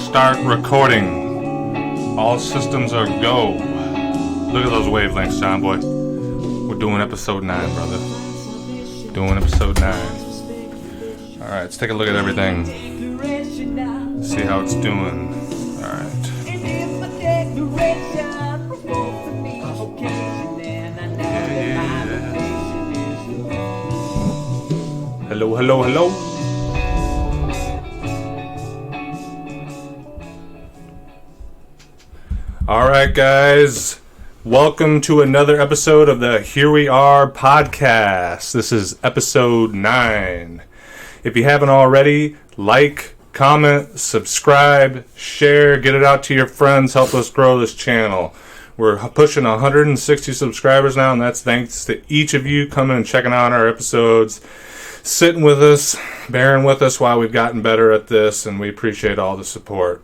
start recording. All systems are go. Look at those wavelengths, John boy. We're doing episode 9, brother. Doing episode 9. Alright, let's take a look at everything. See how it's doing. Alright. Yeah. Hello, hello, hello. Alright, guys. Welcome to another episode of the Here We Are podcast. This is episode 9. If you haven't already, like, comment, subscribe, share, get it out to your friends, help us grow this channel. We're pushing 160 subscribers now, and that's thanks to each of you coming and checking out our episodes, sitting with us, bearing with us while we've gotten better at this, and we appreciate all the support.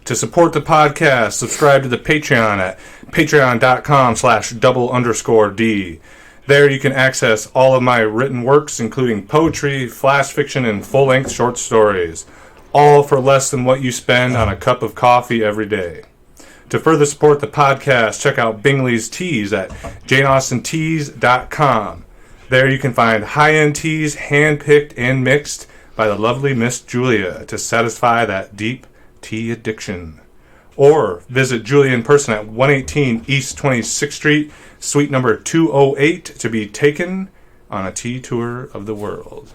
To support the podcast, subscribe to the Patreon at patreon.com/double_D. There you can access all of my written works, including poetry, flash fiction, and full-length short stories, all for less than what you spend on a cup of coffee every day. To further support the podcast, check out Bingley's Teas at janeaustenteas.com. There you can find high-end teas hand-picked and mixed by the lovely Miss Julia to satisfy that deep tea addiction. Or visit Julia in person at 118 East 26th Street, suite number 208, to be taken on a tea tour of the world.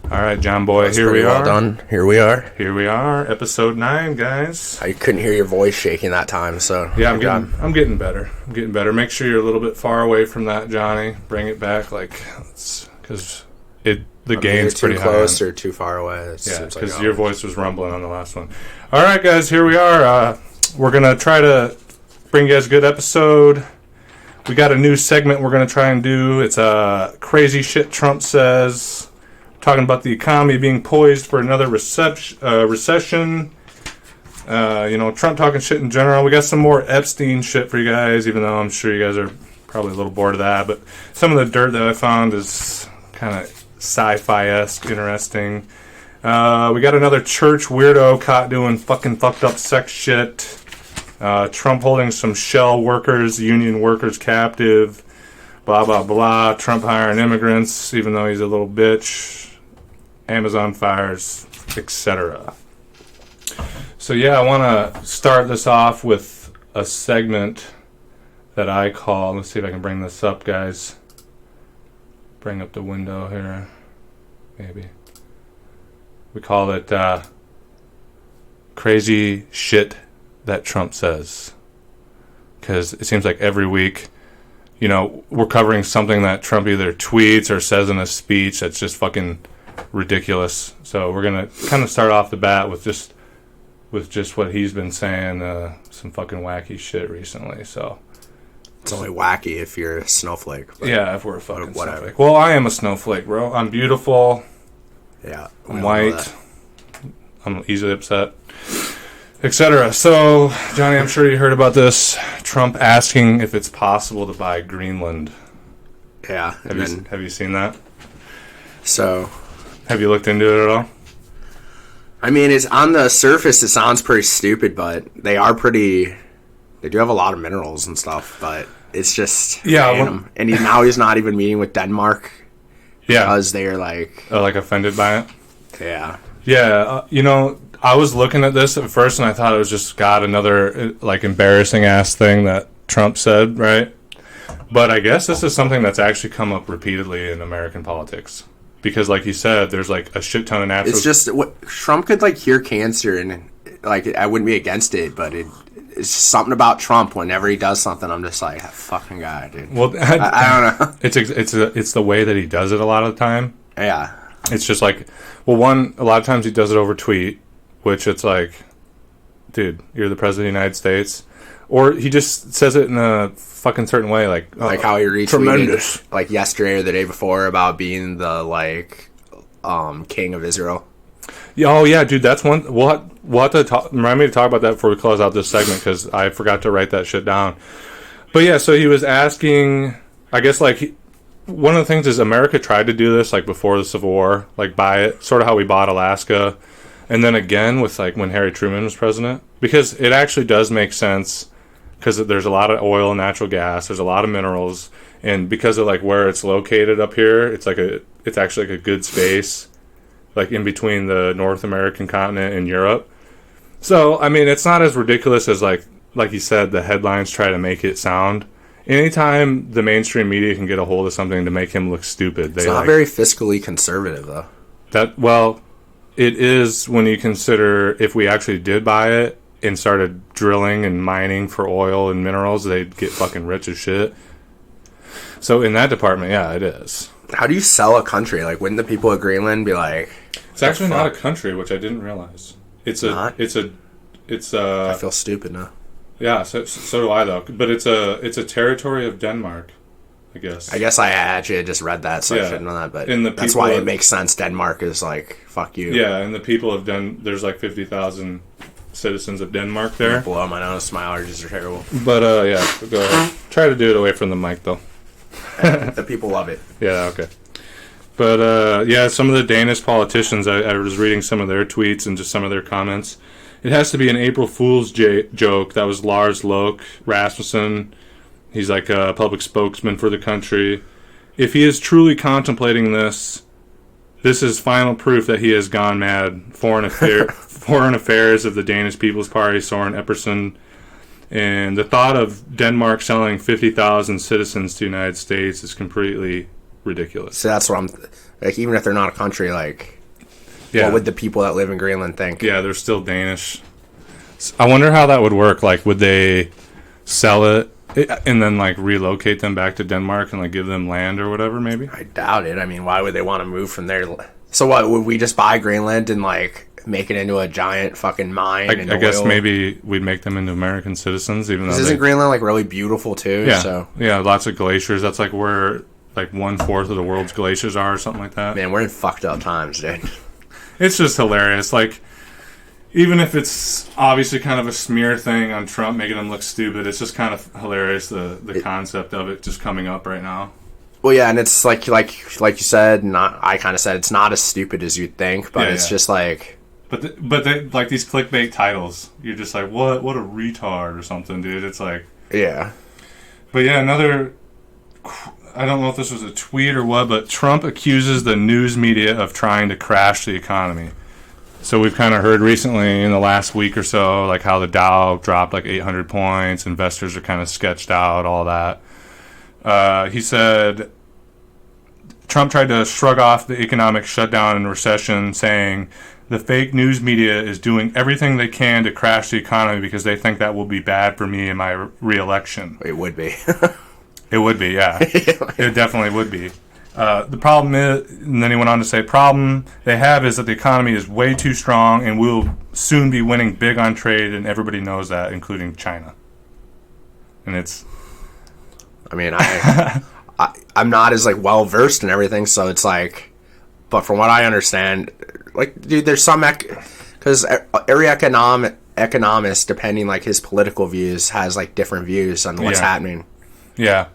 All right, John boy, that's here we are. Well done. Here we are. Here we are, episode 9, guys. I couldn't hear your voice shaking that time, so yeah, I'm getting better. I'm getting better. Make sure you're a little bit far away from that, Johnny. Bring it back, because the gain's pretty high. Too close or too far away. Yeah, because your voice was rumbling on the last one. All right, guys, here we are. We're going to try to bring you guys a good episode. We got a new segment we're going to try and do. It's Crazy Shit Trump Says. Talking about the economy being poised for another recession. Trump talking shit in general. We got some more Epstein shit for you guys, even though I'm sure you guys are probably a little bored of that. But some of the dirt that I found is kind of sci-fi-esque, interesting. We got another church weirdo caught doing fucking fucked up sex shit. Trump holding some shell workers, union workers captive. Blah, blah, blah. Trump hiring immigrants, even though he's a little bitch. Amazon fires, etc. So yeah, I want to start this off with a segment that I call, let's see if I can bring this up, guys. Bring up the window here, maybe. We call it Crazy Shit That Trump Says. Because it seems like every week, we're covering something that Trump either tweets or says in a speech that's just fucking ridiculous. So we're going to kind of start off the bat with just what he's been saying, some fucking wacky shit recently, so... It's only wacky if you're a snowflake. Yeah, if we're a fucking snowflake. Well, I am a snowflake, bro. I'm beautiful. Yeah. I'm white. I'm easily upset. Etc. So, Johnny, I'm sure you heard about this. Trump asking if it's possible to buy Greenland. Yeah. Have you seen that? So. Have you looked into it at all? I mean, it's on the surface, it sounds pretty stupid, but they do have a lot of minerals and stuff, but it's just random. And now he's not even meeting with Denmark because they're like offended by it. Yeah. Yeah, I was looking at this at first and I thought it was just another embarrassing ass thing that Trump said, right? But I guess this is something that's actually come up repeatedly in American politics. Because like you said, there's a shit ton of natural... It's just, Trump could cure cancer and I wouldn't be against it, but it's just something about Trump. Whenever he does something, I'm just like, that fucking guy, dude. Well, I don't know. It's the way that he does it a lot of the time. Yeah. It's just a lot of times he does it over tweet, which it's dude, you're the president of the United States. Or he just says it in a fucking certain way, how he retweeted tremendous, yesterday or the day before about being the king of Israel. Yeah, oh yeah, dude, that's one. We'll have to remind me to talk about that before we close out this segment because I forgot to write that shit down. But yeah, so he was asking, I guess one of the things is America tried to do this before the Civil War, buy it, sort of how we bought Alaska. And then again with like when Harry Truman was president, because it actually does make sense because there's a lot of oil and natural gas, there's a lot of minerals, and because of like where it's located up here, it's actually like a good space, like in between the North American continent and Europe. So I mean, it's not as ridiculous as like you said, the headlines try to make it sound. Anytime the mainstream media can get a hold of something to make him look stupid, it's not very fiscally conservative though. It is when you consider if we actually did buy it and started drilling and mining for oil and minerals, they'd get fucking rich as shit. So in that department, yeah, it is. How do you sell a country? Like, wouldn't the people of Greenland be like... It's actually not a country, which I didn't realize. I feel stupid now. Yeah, so do I, though. But it's a territory of Denmark, I guess. I actually just read that, so I shouldn't know that. But that's why it makes sense. Denmark is like, fuck you. Yeah, and the people of there's like 50,000 citizens of Denmark there. Blow my nose. My allergies are terrible. But, yeah, go ahead. Try to do it away from the mic, though. The people love it. Yeah, okay. But, yeah, some of the Danish politicians, I was reading some of their tweets and just some of their comments. It has to be an April Fool's joke. That was Lars Løkke Rasmussen. He's like a public spokesman for the country. If he is truly contemplating this is final proof that he has gone mad. Foreign affairs of the Danish People's Party, Søren Espersen. And the thought of Denmark selling 50,000 citizens to the United States is completely ridiculous. So that's what I'm... Like, even if they're not a country, like... Yeah. What would the people that live in Greenland think? Yeah, they're still Danish. I wonder how that would work. Like, would they sell it and then, like, relocate them back to Denmark and, like, give them land or whatever, maybe? I doubt it. I mean, why would they want to move from there? So what, would we just buy Greenland and, like, make it into a giant fucking mine? I guess maybe we'd make them into American citizens, even though... Isn't Greenland, like, really beautiful, too? Yeah, so. Yeah, lots of glaciers. That's, like, where, like, 1/4 of the world's glaciers are or something like that. Man, we're in fucked up times, dude. It's just hilarious. Like, even if it's obviously kind of a smear thing on Trump, making him look stupid, it's just kind of hilarious, the concept of it just coming up right now. Well, yeah, and it's like you said, I kind of said, it's not as stupid as you'd think, but it's just like... But they, like, these clickbait titles, you're just like, what a retard or something, dude. It's like... Yeah. But yeah, another... I don't know if this was a tweet or what, but Trump accuses the news media of trying to crash the economy. So we've kind of heard recently in the last week or so, like how the Dow dropped like 800 points, investors are kind of sketched out, all that. He said Trump tried to shrug off the economic shutdown and recession, saying the fake news media is doing everything they can to crash the economy because they think that will be bad for me in my re-election. It would be. It would be, yeah. It definitely would be. The problem is, and then he went on to say, problem they have is that the economy is way too strong and we'll soon be winning big on trade, and everybody knows that, including China. And it's... I mean, I'm not as, like, well-versed in everything, so it's like... But from what I understand, like, dude, there's some... Because every economist, depending, like, his political views, has, like, different views on what's happening. Yeah.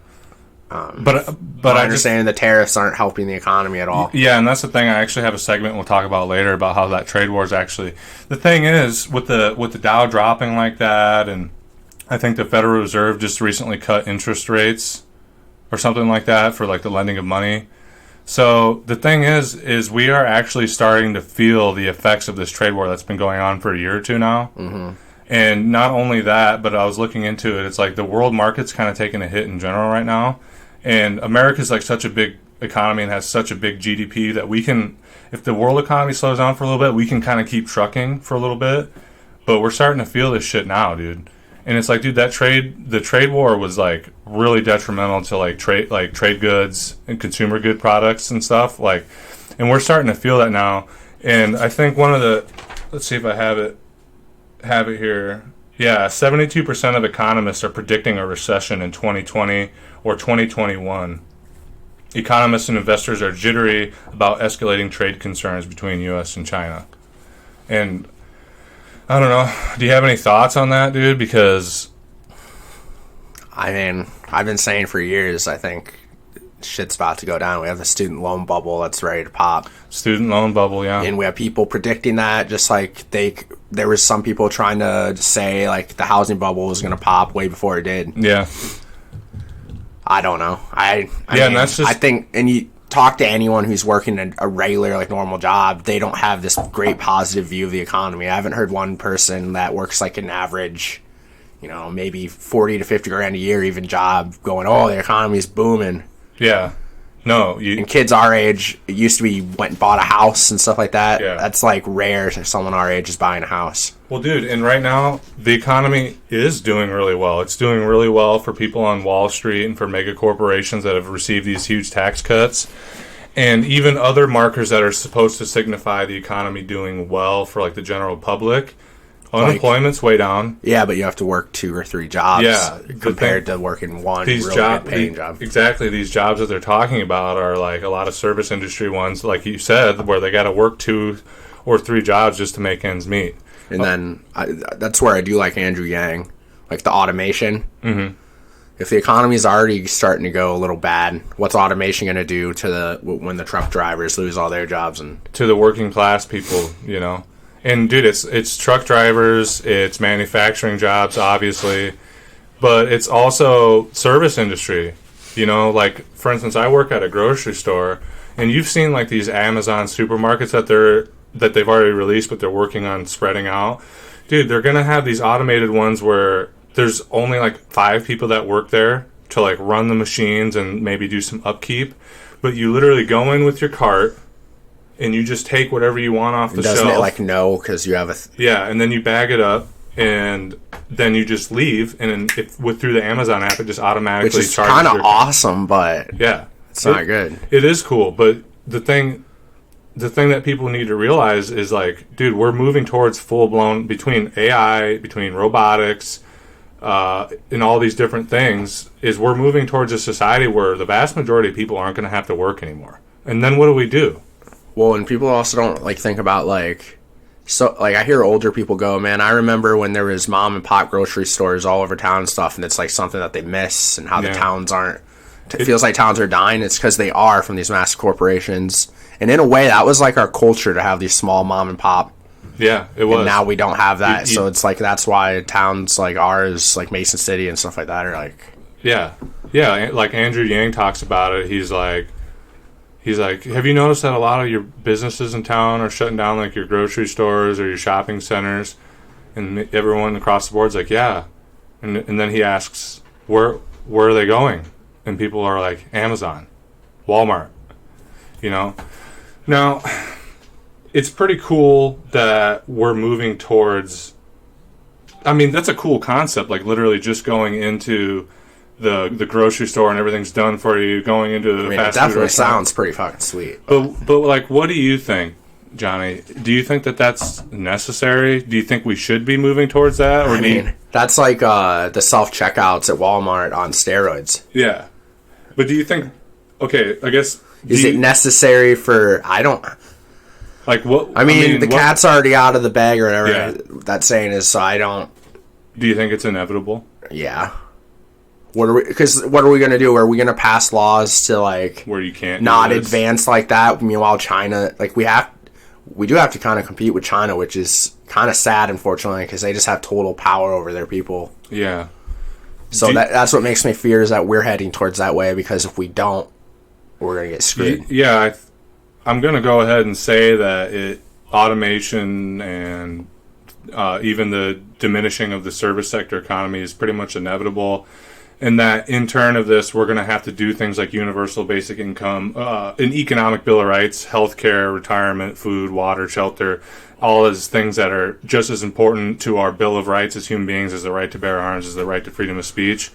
But I understand the tariffs aren't helping the economy at all. Yeah, and that's the thing. I actually have a segment we'll talk about later about how that trade war is actually... The thing is, with the Dow dropping like that, and I think the Federal Reserve just recently cut interest rates or something like that for, like, the lending of money. So the thing is we are actually starting to feel the effects of this trade war that's been going on for a year or two now. Mm-hmm. And not only that, but I was looking into it. It's like the world market's kind of taking a hit in general right now. And America's like such a big economy and has such a big GDP that we can, if the world economy slows down for a little bit, we can kind of keep trucking for a little bit. But we're starting to feel this shit now, dude. And it's like, dude, the trade war was like really detrimental to like trade goods and consumer good products and stuff. Like, and we're starting to feel that now. And I think one of the, let's see if I have it here. Yeah, 72% of economists are predicting a recession in 2020 or 2021. Economists and investors are jittery about escalating trade concerns between U.S. and China. And I don't know. Do you have any thoughts on that, dude? Because I mean, I've been saying for years, I think shit's about to go down. We have the student loan bubble that's ready to pop. Student loan bubble, yeah. And we have people predicting that, just like there was some people trying to say, like, the housing bubble was going to pop way before it did. Yeah. I don't know. I mean, and that's just... I think, and you talk to anyone who's working a regular, like, normal job, they don't have this great positive view of the economy. I haven't heard one person that works, like, an average, you know, maybe 40 to 50 grand a year even job going, oh, the economy's booming. Yeah. No. And kids our age, it used to be went and bought a house and stuff like that. Yeah. That's, like, rare if someone our age is buying a house. Well, dude, and right now, the economy is doing really well. It's doing really well for people on Wall Street and for mega corporations that have received these huge tax cuts. And even other markers that are supposed to signify the economy doing well for, like, the general public. Unemployment's way down. Yeah, but you have to work 2 or 3 jobs compared to working one really good-paying job. Exactly. These jobs that they're talking about are, like, a lot of service industry ones, like you said, where they got to work 2 or 3 jobs just to make ends meet. And then that's where I do like Andrew Yang, like the automation. Mm-hmm. If the economy is already starting to go a little bad, what's automation going to do to when the truck drivers lose all their jobs and to the working class people, you know? And dude, it's truck drivers, it's manufacturing jobs, obviously, but it's also service industry. You know, like, for instance, I work at a grocery store, and you've seen, like, these Amazon supermarkets that they've already released, but they're working on spreading out. Dude, they're gonna have these automated ones where there's only, like, 5 people that work there to, like, run the machines and maybe do some upkeep, but you literally go in with your cart and you just take whatever you want off the shelf. Doesn't it, like, know because you have a... Yeah, and then you bag it up, and then you just leave, and through the Amazon app, it just automatically charges. Which is kind of awesome, but yeah, it's not good. It is cool, but the thing that people need to realize is, like, dude, we're moving towards full-blown, between AI, between robotics, and all these different things, is we're moving towards a society where the vast majority of people aren't going to have to work anymore. And then what do? Well, and people also don't, like, think about, like, so, like, I hear older people go, man, I remember when there was mom and pop grocery stores all over town and stuff, and it's, like, something that they miss, and how the towns aren't, it feels like towns are dying. It's because they are from these massive corporations. And in a way, that was, like, our culture to have these small mom and pop. Yeah, it was. And now we don't have that, so it's, like, that's why towns like ours, like Mason City and stuff like that, are, like... Yeah, like Andrew Yang talks about it, he's like, have you noticed that a lot of your businesses in town are shutting down, like your grocery stores or your shopping centers? And everyone across the board's like, yeah. And then he asks, where are they going? And people are like, Amazon, Walmart, you know? Now, it's pretty cool that we're moving towards... I mean, that's a cool concept, like literally just going into... the grocery store and everything's done for you, going into the fast food restaurant. It definitely sounds pretty fucking sweet. But like, what do you think, Johnny? Do you think that that's necessary? Do you think we should be moving towards that? Or that's like the self-checkouts at Walmart on steroids. Yeah. But do you think... Okay, I guess... Is it necessary for... I don't... Like, what... I mean, the cat's already out of the bag or whatever that saying is, so I don't... Do you think it's inevitable? Yeah. What are we going to do? Are we going to pass laws to, like, where you can't not advance like that? Meanwhile, China, like, we do have to kind of compete with China, which is kind of sad, unfortunately, because they just have total power over their people. Yeah. So that's what makes me fear, is that we're heading towards that way, because if we don't, we're going to get screwed. Yeah, I'm going to go ahead and say that automation and even the diminishing of the service sector economy is pretty much inevitable. And that in turn of this, we're going to have to do things like universal basic income, an economic bill of rights, healthcare, retirement, food, water, shelter, all as things that are just as important to our bill of rights as human beings as the right to bear arms, as the right to freedom of speech.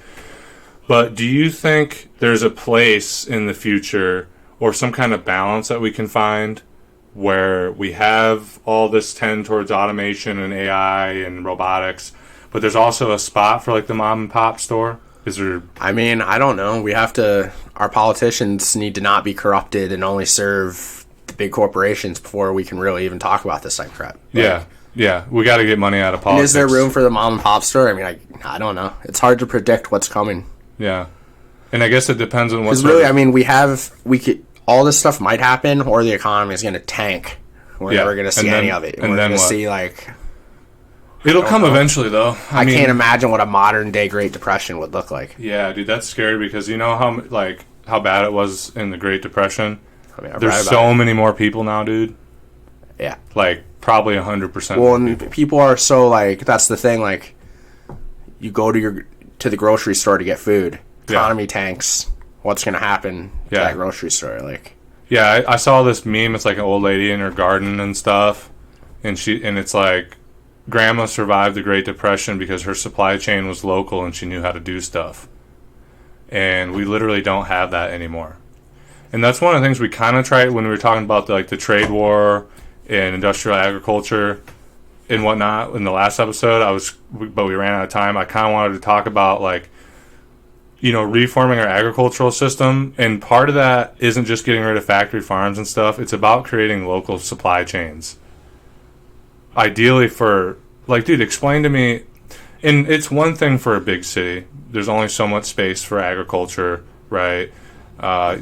But do you think there's a place in the future or some kind of balance that we can find where we have all this tend towards automation and AI and robotics, but there's also a spot for like the mom and pop store? Is there... I mean, I don't know. Our politicians need to not be corrupted and only serve the big corporations before we can really even talk about this type of crap. Yeah. We got to get money out of politics. And is there room for the mom and pop store? I mean, I don't know. It's hard to predict what's coming. Yeah. And I guess it depends on what's... Because really, I mean, all this stuff might happen, or the economy is going to tank. We're never going to see any of it. We're going to see, like... It'll come eventually, though. I can't imagine what a modern-day Great Depression would look like. Yeah, dude, that's scary because you know how bad it was in the Great Depression? I mean, there's so many more people now, dude. Yeah. Like, probably 100%. Well, and people are so, like... That's the thing, like... You go to the grocery store to get food. Economy tanks. What's going to happen to that grocery store? Like, yeah, I saw this meme. It's like an old lady in her garden and stuff, and it's like, Grandma survived the Great Depression because her supply chain was local and she knew how to do stuff. And we literally don't have that anymore. And that's one of the things we kind of tried when we were talking about the trade war and industrial agriculture and whatnot in the last episode. But we ran out of time. I kind of wanted to talk about reforming our agricultural system, and part of that isn't just getting rid of factory farms and stuff. It's about creating local supply chains. Ideally dude, explain to me, and it's one thing for a big city. There's only so much space for agriculture, right?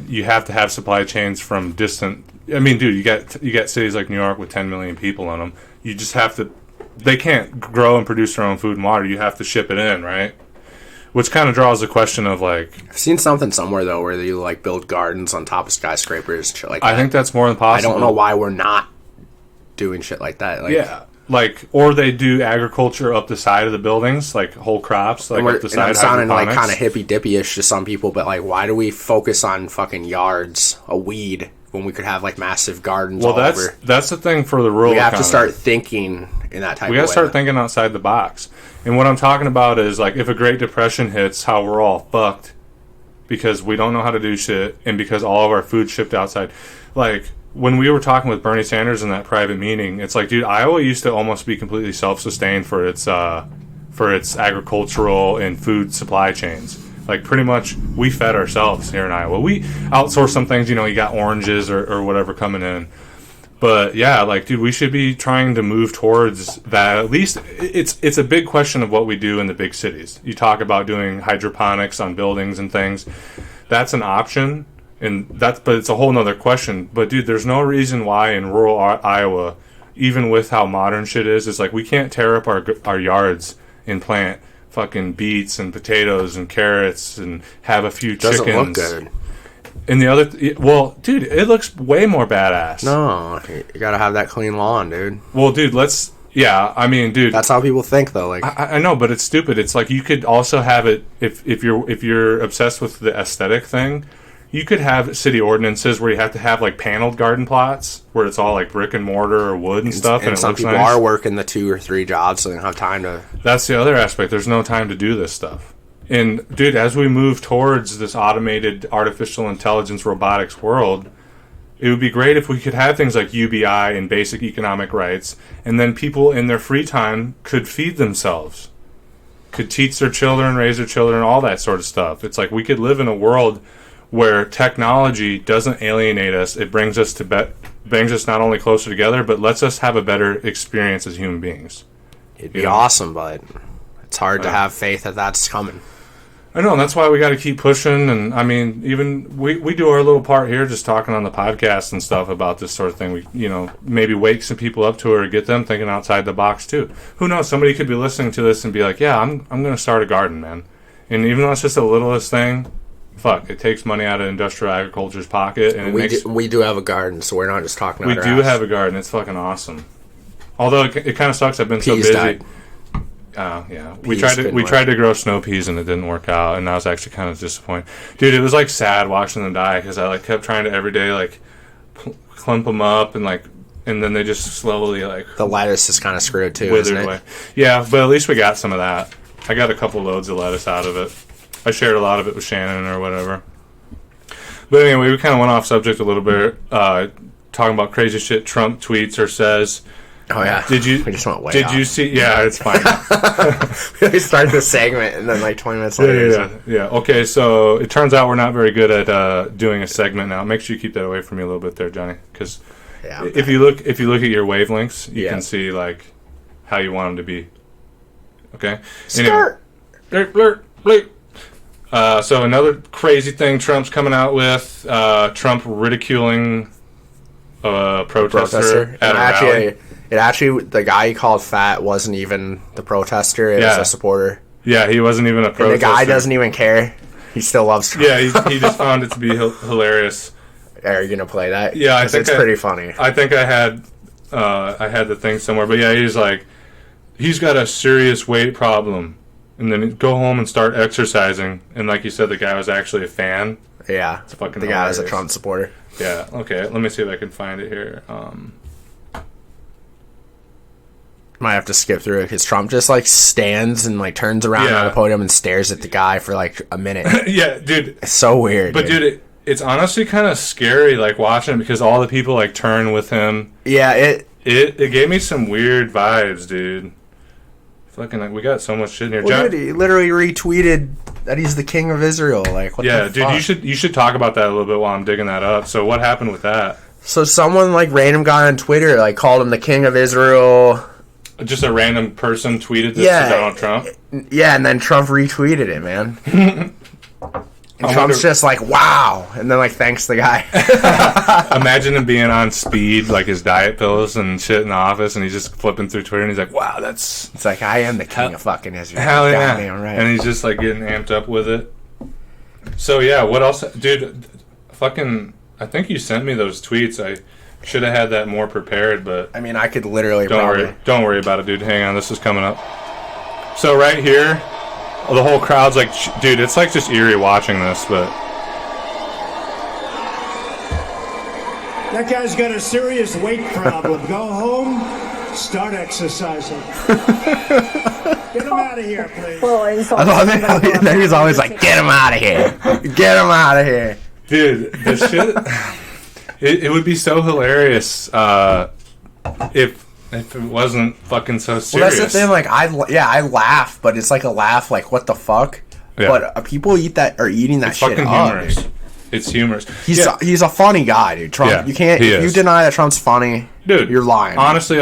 You have to have supply chains from distant... I mean, dude, you got cities like New York with 10 million people in them. You just have to... They can't grow and produce their own food and water. You have to ship it in, right? Which kind of draws the question of, like... I've seen something somewhere, though, where you, build gardens on top of skyscrapers and shit like that. I think that's more than possible. I don't know why we're not doing shit like that. Or they do agriculture up the side of the buildings, like whole crops, up the side. I'm sounding, kind of hippy-dippy-ish to some people, but, why do we focus on fucking yards, a weed, when we could have, massive gardens all over? Well, that's the thing for the rural economy. We have to start thinking in that type of way. We got to start thinking outside the box. And what I'm talking about is, if a Great Depression hits, how we're all fucked because we don't know how to do shit and because all of our food's shipped outside. When we were talking with Bernie Sanders in that private meeting, it's dude, Iowa used to almost be completely self-sustained for its agricultural and food supply chains. Pretty much, we fed ourselves here in Iowa. We outsourced some things, you got oranges or whatever coming in. But yeah, dude, we should be trying to move towards that. At least it's a big question of what we do in the big cities. You talk about doing hydroponics on buildings and things. That's an option, but it's a whole nother question. But dude, there's no reason why in rural Iowa, even with how modern shit is, it's we can't tear up our yards and plant fucking beets and potatoes and carrots and have a few chickens. Doesn't look good. And the other... dude, it looks way more badass. No, you gotta have that clean lawn, dude. Well, dude, yeah, I mean, dude... That's how people think, though. I know, but it's stupid. It's you could also have it... If you're obsessed with the aesthetic thing, you could have city ordinances where you have to have, paneled garden plots, where it's all, brick and mortar or wood and stuff, and it some looks people nice. Are working the 2 or 3 jobs, so they don't have time to... That's the other aspect. There's no time to do this stuff. And, dude, as we move towards this automated artificial intelligence robotics world, it would be great if we could have things like UBI and basic economic rights, and then people in their free time could feed themselves, could teach their children, raise their children, all that sort of stuff. It's we could live in a world where technology doesn't alienate us. It brings us not only closer together, but lets us have a better experience as human beings. It'd be awesome, but it's hard to have faith that that's coming. I know, and that's why we got to keep pushing. And I mean, even we do our little part here, just talking on the podcast and stuff about this sort of thing. We, maybe wake some people up to it or get them thinking outside the box too. Who knows? Somebody could be listening to this and be like, "Yeah, I'm going to start a garden, man." And even though it's just the littlest thing, it takes money out of industrial agriculture's pocket. And we do have a garden, so we're not just talking about our We do ass. have a garden. It's fucking awesome. Although it kind of sucks. I've been so busy. Died. Yeah. We tried to grow snow peas and it didn't work out, and I was actually kind of disappointed. Dude, it was sad watching them die because I kept trying to every day clump them up and then they just slowly the lettuce is kind of screwed too, withered isn't it? away. Yeah, but at least we got some of that. I got a couple loads of lettuce out of it. I shared a lot of it with Shannon or whatever. But anyway, we kind of went off subject a little bit, talking about crazy shit Trump tweets or says. Oh yeah. We just went way off. You see? Yeah, it's fine. We started the segment and then 20 minutes later. Yeah. Okay, so it turns out we're not very good at doing a segment now. Make sure you keep that away from me a little bit there, Johnny, because if you look at your wavelengths, you can see how you want them to be. Okay. Start. Anyway. Blurt. So another crazy thing Trump's coming out with, Trump ridiculing a protester at a rally. It actually, the guy he called fat wasn't even the protester. It was a supporter. Yeah, he wasn't even a protester. And the guy doesn't even care. He still loves Trump. Yeah, he just found it to be hilarious. Are you going to play that? Yeah, I think it's pretty funny. I think I had the thing somewhere. But yeah, he's like, he's got a serious weight problem. And then go home and start exercising. And like you said, the guy was actually a fan. Yeah, it's fucking the guy was a Trump supporter. Yeah, okay. Let me see if I can find it here. Might have to skip through it because Trump just like stands and like turns around on the podium and stares at the guy for like a minute. Yeah, dude. It's so weird. But dude, it's honestly kind of scary like watching it because all the people like turn with him. Yeah, it gave me some weird vibes, dude. Fucking like we got so much shit in here. Well, dude, he literally retweeted that he's the king of Israel. Like, what the fuck? Dude, you should talk about that a little bit while I'm digging that up. So what happened with that? So someone like random guy on Twitter like called him the king of Israel. Just a random person tweeted this to Donald Trump? Yeah, and then Trump retweeted it, man. And Trump's just like, wow. And then, like, thanks the guy. Imagine him being on speed, like his diet pills and shit in the office, and he's just flipping through Twitter, and he's like, wow, that's... It's like, I am the king of fucking Israel. Hell yeah. Right. And he's just, like, getting amped up with it. So, yeah, what else? Dude, fucking... I think you sent me those tweets. I... should have had that more prepared, but... I mean, I could literally Don't worry about it, dude. Hang on, this is coming up. So right here, the whole crowd's like... Dude, it's like just eerie watching this, but... That guy's got a serious weight problem. Go home, start exercising. Get him out of here, please. I love it how he's always like, get him out of here. Get him out of here. Dude, this shit... It would be so hilarious if it wasn't fucking so serious. Well, that's the thing. Like, I laugh, but it's like a laugh. Like, what the fuck? Yeah. But people eating that shit fucking up. Humorous. Dude. It's humorous. He's a funny guy, dude. Trump. Yeah, you can't. If you deny that Trump's funny, dude, you're lying. Honestly,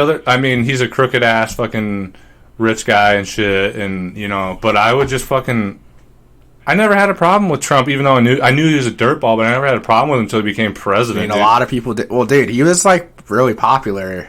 he's a crooked ass fucking rich guy and shit, and But I would just fucking. I never had a problem with Trump, even though I knew he was a dirtball, but I never had a problem with him until he became president. I mean, a lot of people did. Well, dude, he was like really popular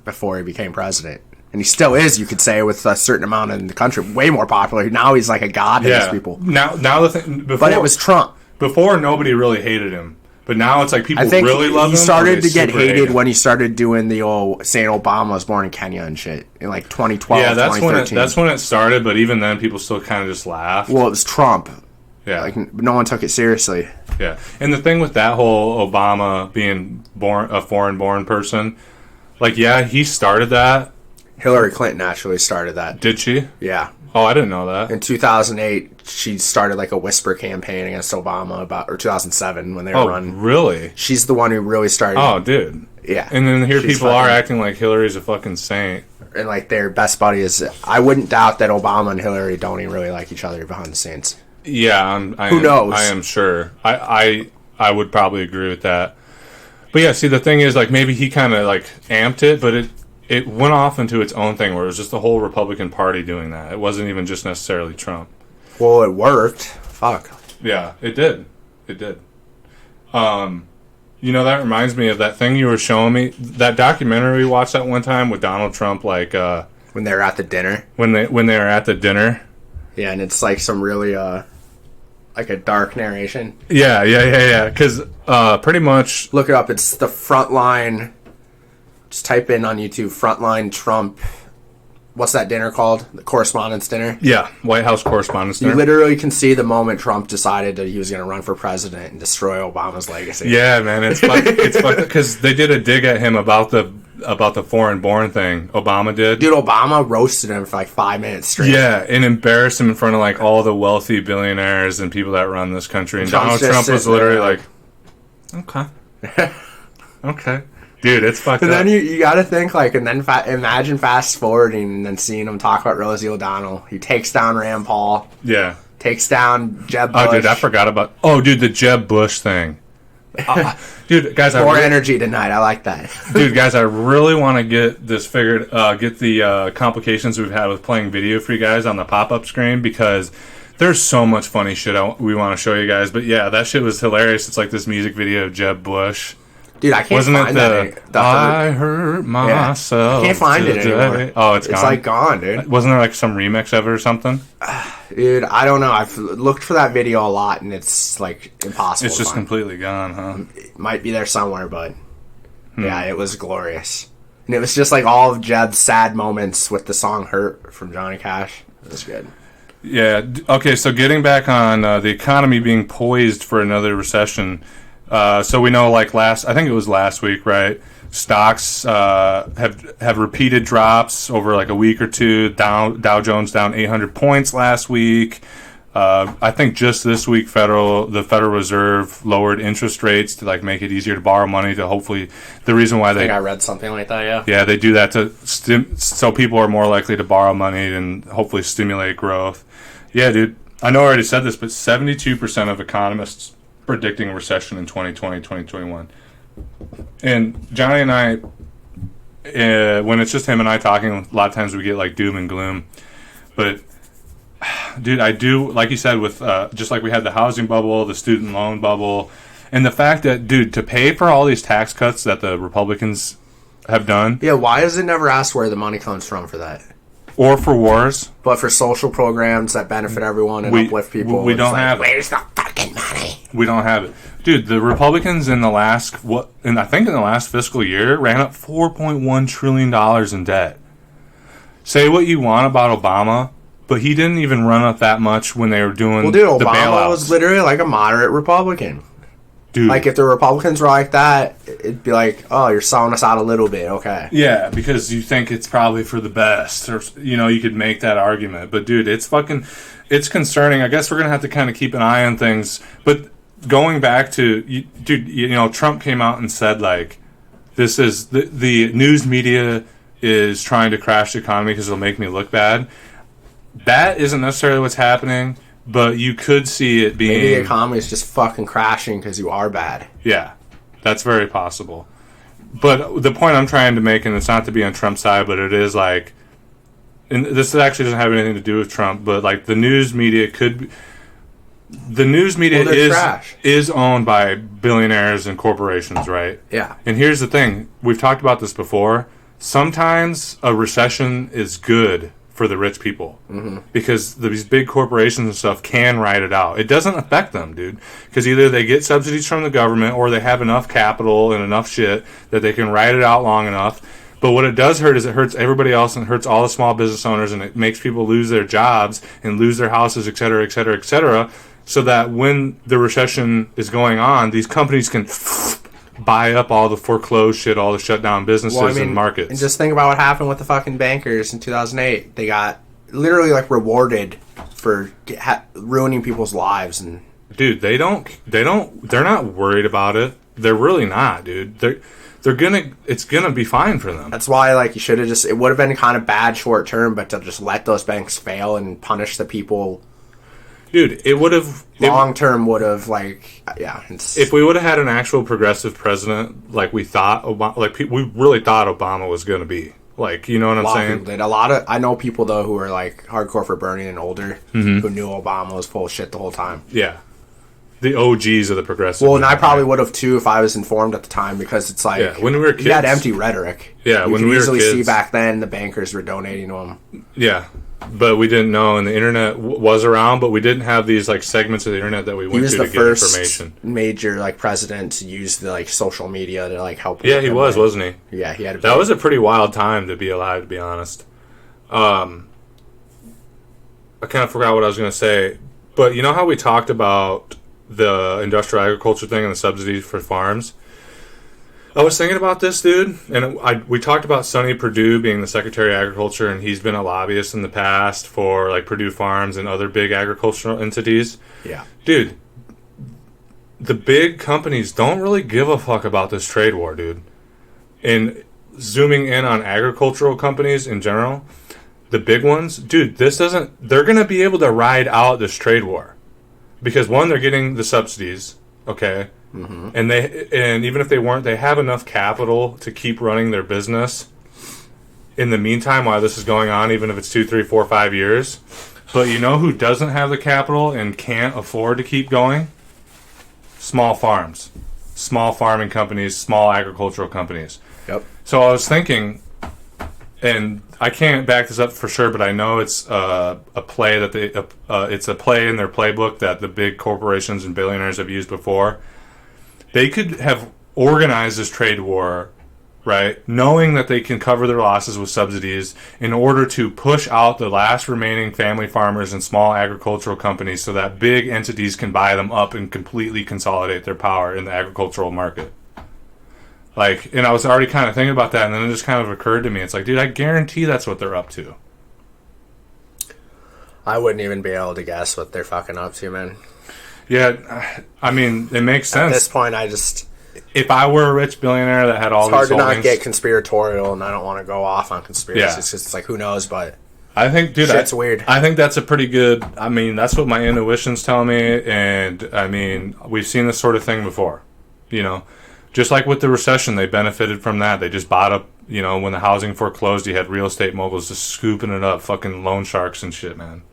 before he became president, and he still is. You could say with a certain amount in the country, way more popular. Now he's like a god to these people. Now the thing, but it was Trump. Before, nobody really hated him. But now it's like people really love him. He started to get hated when he started doing the old saying Obama was born in Kenya and shit in like 2012, yeah, 2013. That's when it started, but even then people still kind of just laughed. Well, it was Trump. Yeah. Like, no one took it seriously. Yeah. And the thing with that whole Obama being a foreign-born person, like, yeah, he started that. Hillary Clinton actually started that. Did she? Yeah. Oh, I didn't know that. In 2008, she started like a whisper campaign against Obama or 2007 when they were running. Really? She's the one who really started. Oh, dude. Yeah. And then here people are acting like Hillary's a fucking saint. And like their best buddy is. I wouldn't doubt that Obama and Hillary don't even really like each other behind the scenes. Yeah, who knows? I am sure. I would probably agree with that. But yeah, see, the thing is, like, maybe he kind of like amped it, but it went off into its own thing where it was just the whole Republican Party doing that. It wasn't even just necessarily Trump. Well, it worked. Fuck. Yeah, it did. It did. That reminds me of that thing you were showing me. That documentary we watched that one time with Donald Trump, like when they were at the dinner. When they were at the dinner. Yeah, and it's like some really like a dark narration. Yeah. Because pretty much look it up. It's the Frontline. Just type in on YouTube, Frontline Trump. What's that dinner called? The Correspondence Dinner? Yeah, White House Correspondence Dinner. You literally can see the moment Trump decided that he was going to run for president and destroy Obama's legacy. Yeah, man, it's fucked because they did a dig at him about the foreign-born thing. Obama did. Dude, Obama roasted him for like 5 minutes straight. Yeah, and embarrassed him in front of like all the wealthy billionaires and people that run this country. And Donald Trump was literally like, okay. Okay. Dude, it's fucked up. And then you got to think, like, and then imagine fast forwarding and then seeing him talk about Rosie O'Donnell. He takes down Rand Paul. Yeah. Takes down Jeb Bush. Oh, dude, I forgot about... Oh, dude, the Jeb Bush thing. Dude, guys... More energy tonight. I like that. Dude, guys, I really want to get this figured... get the complications we've had with playing video for you guys on the pop-up screen because There's so much funny shit we want to show you guys, but yeah, that shit was hilarious. It's like this music video of Jeb Bush. Dude, I can't find that. I hurt myself. I can't find it anymore. Oh, it's gone? It's like gone, dude. Wasn't there like some remix of it or something? Dude, I don't know. I've looked for that video a lot, and it's like impossible. It's just completely gone, huh? It might be there somewhere, but yeah, it was glorious. And it was just like all of Jeb's sad moments with the song Hurt from Johnny Cash. It was good. Yeah. Okay, so getting back on the economy being poised for another recession. So we know, like I think it was last week, right? Stocks have repeated drops over like a week or two. Dow Jones down 800 points last week. I think just this week, the Federal Reserve lowered interest rates to like make it easier to borrow money. To hopefully, the reason why I think I read something like that. Yeah. Yeah, they do that so people are more likely to borrow money and hopefully stimulate growth. Yeah, dude. I know I already said this, but 72% of economists predicting a recession in 2020, 2021. And Johnny and I, when it's just him and I talking, a lot of times we get like doom and gloom. But, dude, I do, like you said, with just like we had the housing bubble, the student loan bubble, and the fact that, dude, to pay for all these tax cuts that the Republicans have done. Yeah, why is it never asked where the money comes from for that? Or for wars. But for social programs that benefit everyone and uplift people. We don't have it. Where's the fucking money? We don't have it. Dude, the Republicans in the last fiscal year ran up $4.1 trillion in debt. Say what you want about Obama, but he didn't even run up that much when they were doing the bailouts. Obama was literally like a moderate Republican. Dude. Like, if the Republicans were like that, it'd be like, oh, you're selling us out a little bit, okay. Yeah, because you think it's probably for the best. Or, you could make that argument. But, dude, it's concerning. I guess we're going to have to kind of keep an eye on things. But going back to, Trump came out and said, like, this is, the news media is trying to crash the economy because it'll make me look bad. That isn't necessarily what's happening. But you could see it being... Maybe the economy is just fucking crashing because you are bad. Yeah, that's very possible. But the point I'm trying to make, and it's not to be on Trump's side, but it is like... And this actually doesn't have anything to do with Trump, but like the news media could... The news media is owned by billionaires and corporations, right? Yeah. And here's the thing. We've talked about this before. Sometimes a recession is good for the rich people, because these big corporations and stuff can ride it out. It doesn't affect them, dude, because either they get subsidies from the government or they have enough capital and enough shit that they can ride it out long enough. But what it does hurt is it hurts everybody else and hurts all the small business owners, and it makes people lose their jobs and lose their houses, et cetera, et cetera, et cetera, so that when the recession is going on, these companies can buy up all the foreclosed shit, all the shut down businesses and markets. And just think about what happened with the fucking bankers in 2008. They got literally like rewarded for ruining people's lives. And dude, they're not worried about it. They're really not, dude. It's gonna be fine for them. That's why, like, you should have it would have been kind of bad short term, but to just let those banks fail and punish the people. Dude, it would have... Long term would have, like... Yeah. If we would have had an actual progressive president, like we thought... we really thought Obama was going to be. Like, you know what I'm saying? I know people, though, who are, like, hardcore for Bernie and older, who knew Obama was full of shit the whole time. Yeah. The OGs of the progressive... Well, and I probably would have, too, if I was informed at the time, because it's like... Yeah, when we were kids... You had empty rhetoric. Yeah, when we were kids... You could easily see back then the bankers were donating to him. Yeah. But we didn't know, and the internet was around, but we didn't have these like segments of the internet that we went to get information. He was the first major like president to use the like social media to like help. Yeah, he was, wasn't he? Yeah, he had. That was a pretty wild time to be alive, to be honest. I kind of forgot what I was going to say, but you know how we talked about the industrial agriculture thing and the subsidies for farms? I was thinking about this, dude, and we talked about Sonny Perdue being the Secretary of Agriculture, and he's been a lobbyist in the past for like Purdue Farms and other big agricultural entities. Yeah. Dude, the big companies don't really give a fuck about this trade war, dude. And zooming in on agricultural companies in general, the big ones, dude, they're going to be able to ride out this trade war. Because one, they're getting the subsidies, okay? Mm-hmm. And even if they weren't, they have enough capital to keep running their business in the meantime while this is going on, even if it's 2, 3, 4, 5 years. But you know who doesn't have the capital and can't afford to keep going? Small farms. Small farming companies, small agricultural companies. Yep. So I was thinking, and I can't back this up for sure, but I know it's a play that it's a play in their playbook that the big corporations and billionaires have used before. They could have organized this trade war, right, knowing that they can cover their losses with subsidies in order to push out the last remaining family farmers and small agricultural companies so that big entities can buy them up and completely consolidate their power in the agricultural market. Like, and I was already kind of thinking about that, and then it just kind of occurred to me. It's like, dude, I guarantee that's what they're up to. I wouldn't even be able to guess what they're fucking up to, man. Yeah, I mean, it makes sense. At this point, I just... If I were a rich billionaire that had all these holdings... It's hard to not get conspiratorial, and I don't want to go off on conspiracies. Yeah. It's just like, who knows, but... I think, dude, shit's weird. I think that's a pretty good... I mean, that's what my intuitions tell me, and, I mean, we've seen this sort of thing before, you know? Just like with the recession, they benefited from that. They just bought up, you know, when the housing foreclosed, you had real estate moguls just scooping it up, fucking loan sharks and shit, man.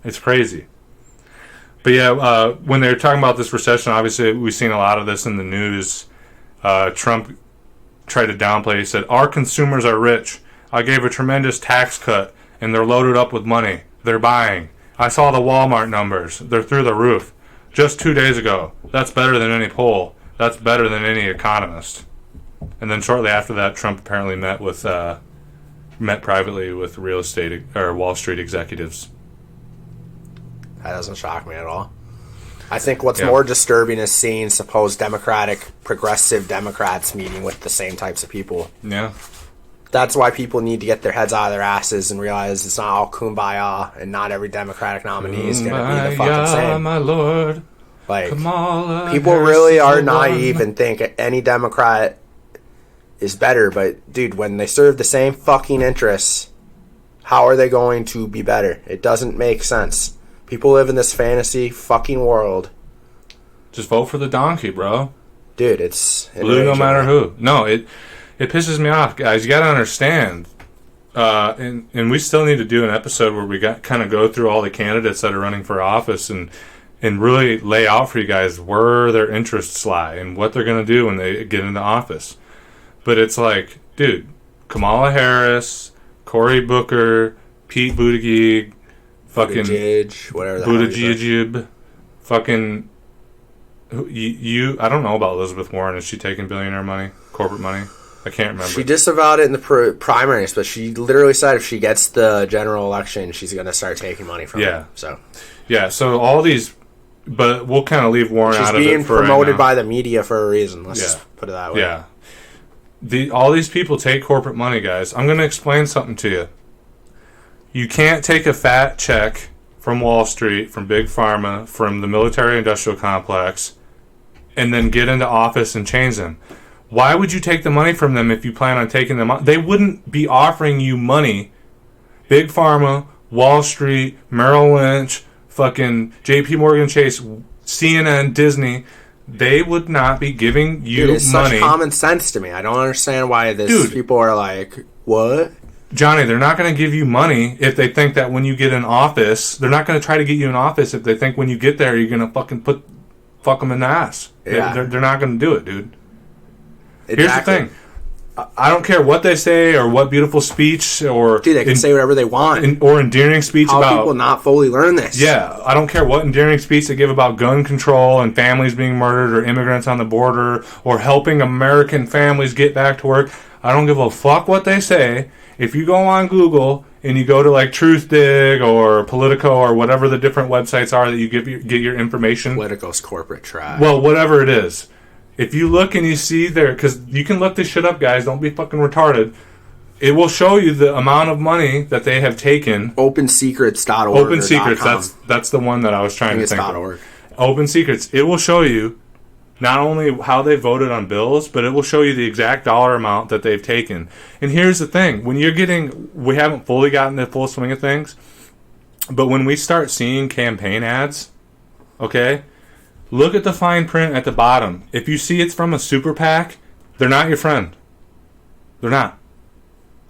It's crazy. But yeah, when they were talking about this recession, obviously we've seen a lot of this in the news. Trump tried to downplay. He said, "Our consumers are rich. I gave a tremendous tax cut, and they're loaded up with money. They're buying. I saw the Walmart numbers. They're through the roof. Just 2 days ago. That's better than any poll. That's better than any economist." And then shortly after that, Trump apparently met privately with real estate or Wall Street executives. That doesn't shock me at all. I think what's more disturbing is seeing supposed progressive Democrats meeting with the same types of people. Yeah. That's why people need to get their heads out of their asses and realize it's not all kumbaya, and not every Democratic nominee is going to be the fucking same. My lord. Like, Kamala people Harris really are naive and think any Democrat is better, but dude, when they serve the same fucking interests, how are they going to be better? It doesn't make sense. People live in this fantasy fucking world. Just vote for the donkey, bro. Dude, it's blue no matter who. No, it pisses me off, guys. You got to understand. And we still need to do an episode where we kind of go through all the candidates that are running for office and really lay out for you guys where their interests lie and what they're going to do when they get into office. But it's like, dude, Kamala Harris, Cory Booker, Pete Buttigieg, fucking Buttigieg, fucking you. I don't know about Elizabeth Warren. Is she taking billionaire money, corporate money? I can't remember. She disavowed it in the primaries, but she literally said if she gets the general election, she's going to start taking money from them. So all these, but we'll kind of leave Warren out of it. She's being promoted by the media for a reason. Let's just put it that way. Yeah. All these people take corporate money, guys. I'm going to explain something to you. You can't take a fat check from Wall Street, from Big Pharma, from the military-industrial complex, and then get into office and change them. Why would you take the money from them if you plan on taking them on? They wouldn't be offering you money. Big Pharma, Wall Street, Merrill Lynch, fucking JP Morgan Chase, CNN, Disney, they would not be giving you money. It's such common sense to me. I don't understand why people are like, what? Johnny, they're not going to give you money if they think that when you get in office, they're not going to try to get you in office if they think when you get there you're going to fucking fuck them in the ass. Yeah. They're not going to do it, dude. Exactly. Here's the thing. I don't care what they say or what beautiful speech or... Dude, they can say whatever they want. Or endearing speech about... How people not fully learn this. Yeah, I don't care what endearing speech they give about gun control and families being murdered or immigrants on the border or helping American families get back to work. I don't give a fuck what they say. If you go on Google and you go to like Truthdig or Politico or whatever the different websites are that you get your information... Politico's corporate trash. Well, whatever it is. If you look and you see there, because you can look this shit up, guys. Don't be fucking retarded. It will show you the amount of money that they have taken. OpenSecrets.org. Open Secrets. That's the one that I was trying to think of. Open Secrets. It will show you not only how they voted on bills, but it will show you the exact dollar amount that they've taken. And here's the thing: we haven't fully gotten the full swing of things, but when we start seeing campaign ads, okay. Look at the fine print at the bottom. If you see it's from a super PAC, they're not your friend. They're not.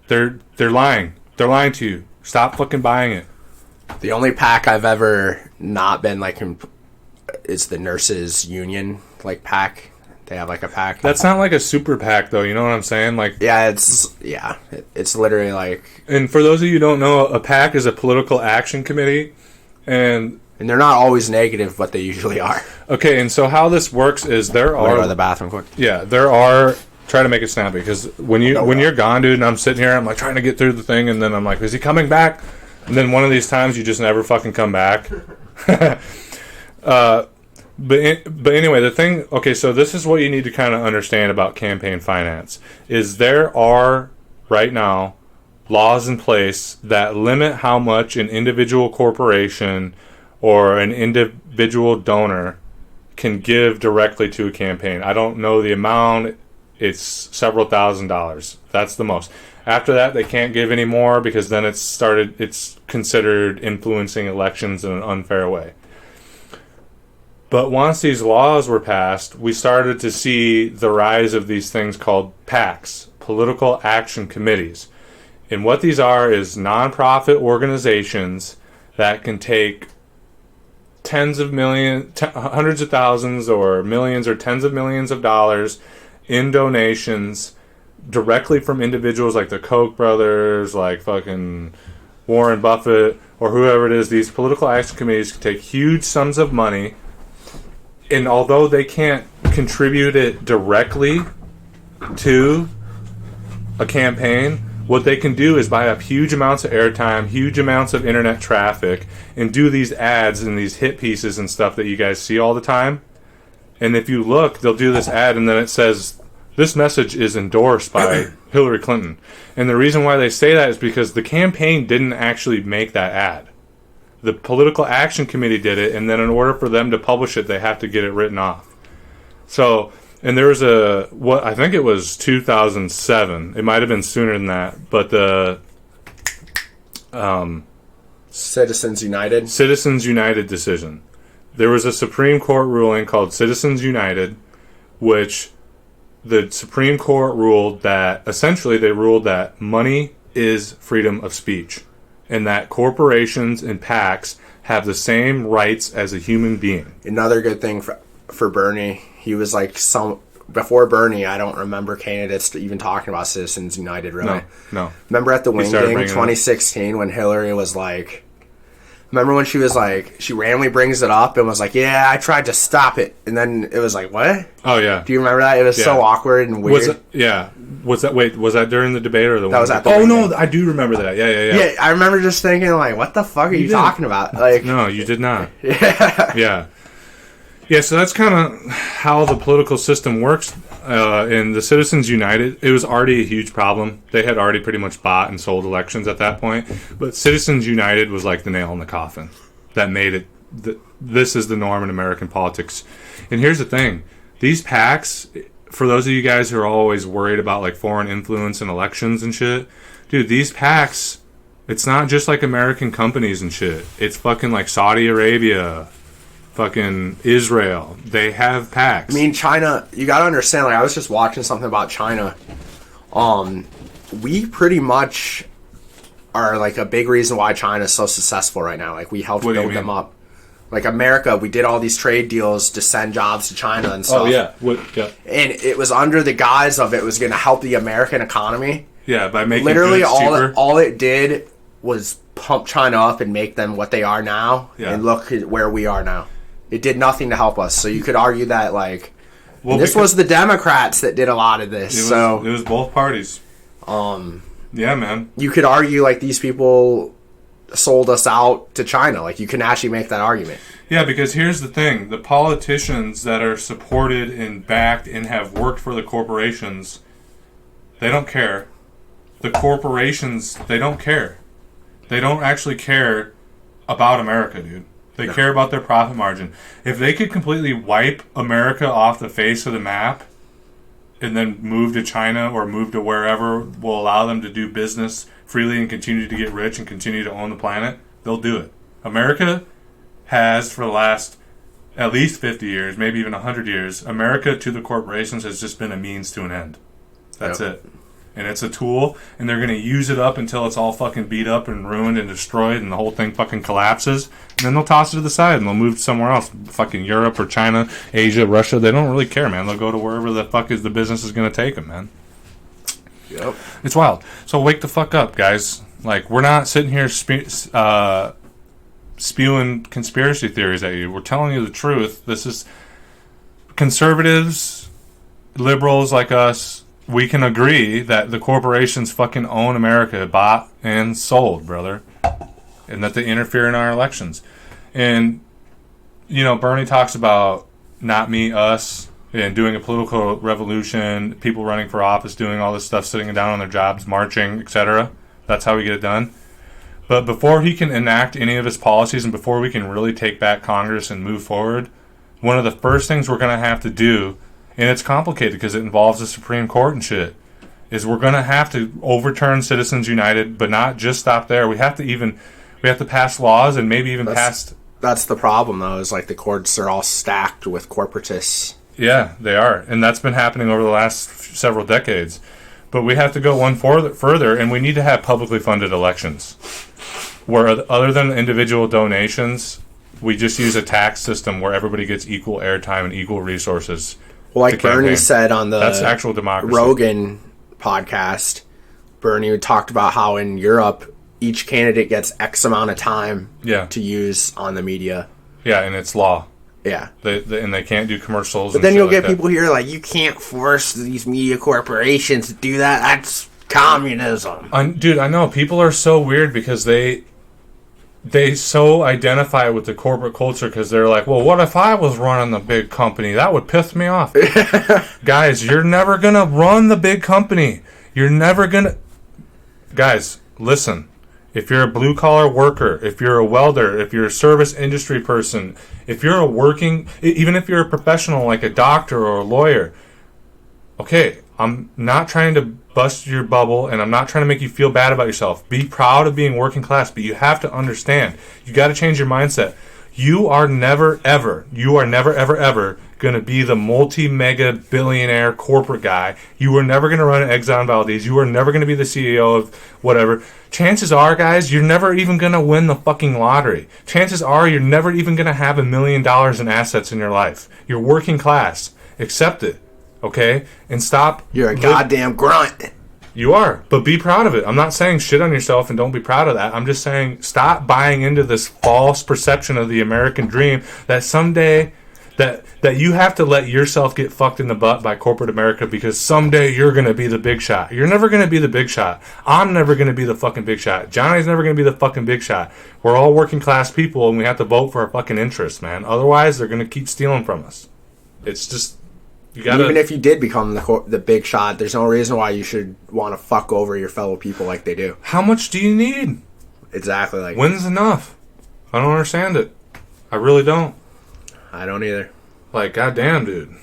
They're lying. They're lying to you. Stop fucking buying it. The only PAC I've ever not been like is the nurses union like PAC. They have like a PAC. That's not like a super PAC though. You know what I'm saying? Like it's literally like. And for those of you who don't know, a PAC is a political action committee, and they're not always negative, but they usually are. Okay, and so how this works is there are. Go to the bathroom quick. Yeah, there are. Try to make it snappy because when you're gone, dude, and I'm sitting here, I'm like trying to get through the thing, and then I'm like, is he coming back? And then one of these times, you just never fucking come back. But anyway, the thing. Okay, so this is what you need to kind of understand about campaign finance: is there are right now laws in place that limit how much an individual corporation or an individual donor can give directly to a campaign. I don't know the amount. It's several $1,000s. That's the most. After that, they can't give any more because then it's considered influencing elections in an unfair way. But once these laws were passed, we started to see the rise of these things called PACs, political action committees. And what these are is nonprofit organizations that can take tens of millions, hundreds of thousands, or millions or tens of millions of dollars in donations directly from individuals like the Koch brothers, like fucking Warren Buffett, or whoever it is. These political action committees can take huge sums of money, and although they can't contribute it directly to a campaign, what they can do is buy up huge amounts of airtime, huge amounts of internet traffic, and do these ads and these hit pieces and stuff that you guys see all the time. And if you look, they'll do this ad, and then it says, this message is endorsed by Hillary Clinton. And the reason why they say that is because the campaign didn't actually make that ad. The political action committee did it, and then in order for them to publish it, they have to get it written off. So, and there was I think it was 2007. It might have been sooner than that, but the Citizens United decision. There was a Supreme Court ruling called Citizens United, which the Supreme Court ruled that, essentially they ruled that money is freedom of speech, and that corporations and PACs have the same rights as a human being. Another good thing for Bernie, he was like before Bernie, I don't remember candidates even talking about Citizens United, really. No. Remember at the Wing Ding 2016 when Hillary was like, remember when she was like, she randomly brings it up and was like, yeah, I tried to stop it. And then it was like, what? Oh, yeah. Do you remember that? It was so awkward and weird. Was that during the debate or the one? That was at the Oh, no, I do remember that. Yeah. Yeah, I remember just thinking, like, what the fuck are you talking about? Like, no, you did not. Yeah. Yeah, so that's kind of how the political system works. In the Citizens United, it was already a huge problem. They had already pretty much bought and sold elections at that point. But Citizens United was like the nail in the coffin that made it. This is the norm in American politics. And here's the thing. These PACs, for those of you guys who are always worried about like foreign influence in elections and shit, dude, these PACs, it's not just like American companies and shit. It's fucking like Saudi Arabia, fucking Israel. They have PACs. I mean, China, you gotta understand, like, I was just watching something about China. We pretty much are, like, a big reason why China is so successful right now. Like, we helped build them up. Like, America, we did all these trade deals to send jobs to China and stuff. Oh, yeah. And it was under the guise of it was going to help the American economy. Yeah, by making literally goods cheaper. all it did was pump China up and make them what they are now. Yeah. And look at where we are now. It did nothing to help us. So you could argue that, like, this was the Democrats that did a lot of this. It was both parties. Yeah, man. You could argue, like, these people sold us out to China. Like, you can actually make that argument. Yeah, because here's the thing. The politicians that are supported and backed and have worked for the corporations, they don't care. The corporations, they don't care. They don't actually care about America, dude. They care about their profit margin. If they could completely wipe America off the face of the map and then move to China or move to wherever will allow them to do business freely and continue to get rich and continue to own the planet, they'll do it. America has, for the last at least 50 years, maybe even 100 years, America to the corporations has just been a means to an end. That's it. And it's a tool, and they're going to use it up until it's all fucking beat up and ruined and destroyed, and the whole thing fucking collapses. And then they'll toss it to the side, and they'll move somewhere else. Fucking Europe or China, Asia, Russia. They don't really care, man. They'll go to wherever the fuck is the business is going to take them, man. Yep. It's wild. So wake the fuck up, guys. Like, we're not sitting here spewing conspiracy theories at you. We're telling you the truth. This is conservatives, liberals like us. We can agree that the corporations fucking own America, bought and sold, brother, and that they interfere in our elections. And, you know, Bernie talks about not me, us, and doing a political revolution, people running for office, doing all this stuff, sitting down on their jobs, marching, etc. That's how we get it done. But before he can enact any of his policies and before we can really take back Congress and move forward, one of the first things we're going to have to do, and it's complicated because it involves the Supreme Court and shit, is we're going to have to overturn Citizens United, but not just stop there. We have to pass laws and maybe even pass... That's the problem, though, is like the courts are all stacked with corporatists. Yeah, they are. And that's been happening over the last several decades. But we have to go one further, and we need to have publicly funded elections. Where other than individual donations, we just use a tax system where everybody gets equal airtime and equal resources. Well, like Bernie said on the That's actual democracy. Rogan podcast, Bernie talked about how in Europe, each candidate gets X amount of time to use on the media. Yeah, and it's law. Yeah. And they can't do commercials. But then you'll get people here like, you can't force these media corporations to do that. That's communism. Dude, I know. People are so weird because they so identify with the corporate culture because they're like, well, what if I was running the big company? That would piss me off. Guys, you're never going to run the big company. You're never going to... Guys, listen. If you're a blue-collar worker, if you're a welder, if you're a service industry person, if you're even if you're a professional like a doctor or a lawyer, okay, I'm not trying to bust your bubble, and I'm not trying to make you feel bad about yourself. Be proud of being working class, but you have to understand, you got to change your mindset. You are never, ever going to be the multi-mega billionaire corporate guy. You are never going to run Exxon Valdez. You are never going to be the CEO of whatever. Chances are, guys, you're never even going to win the fucking lottery. Chances are you're never even going to have $1 million in assets in your life. You're working class. Accept it, okay? And stop. You're a goddamn grunt. You are, but be proud of it. I'm not saying shit on yourself and don't be proud of that. I'm just saying stop buying into this false perception of the American dream that someday that you have to let yourself get fucked in the butt by corporate America because someday you're going to be the big shot. You're never going to be the big shot. I'm never going to be the fucking big shot. Johnny's never going to be the fucking big shot. We're all working class people and we have to vote for our fucking interests, man. Otherwise, they're going to keep stealing from us. It's just... Even if you did become the big shot, there's no reason why you should want to fuck over your fellow people like they do. How much do you need? Exactly. Like, when's enough? I don't understand it. I really don't. I don't either. Like, goddamn, dude.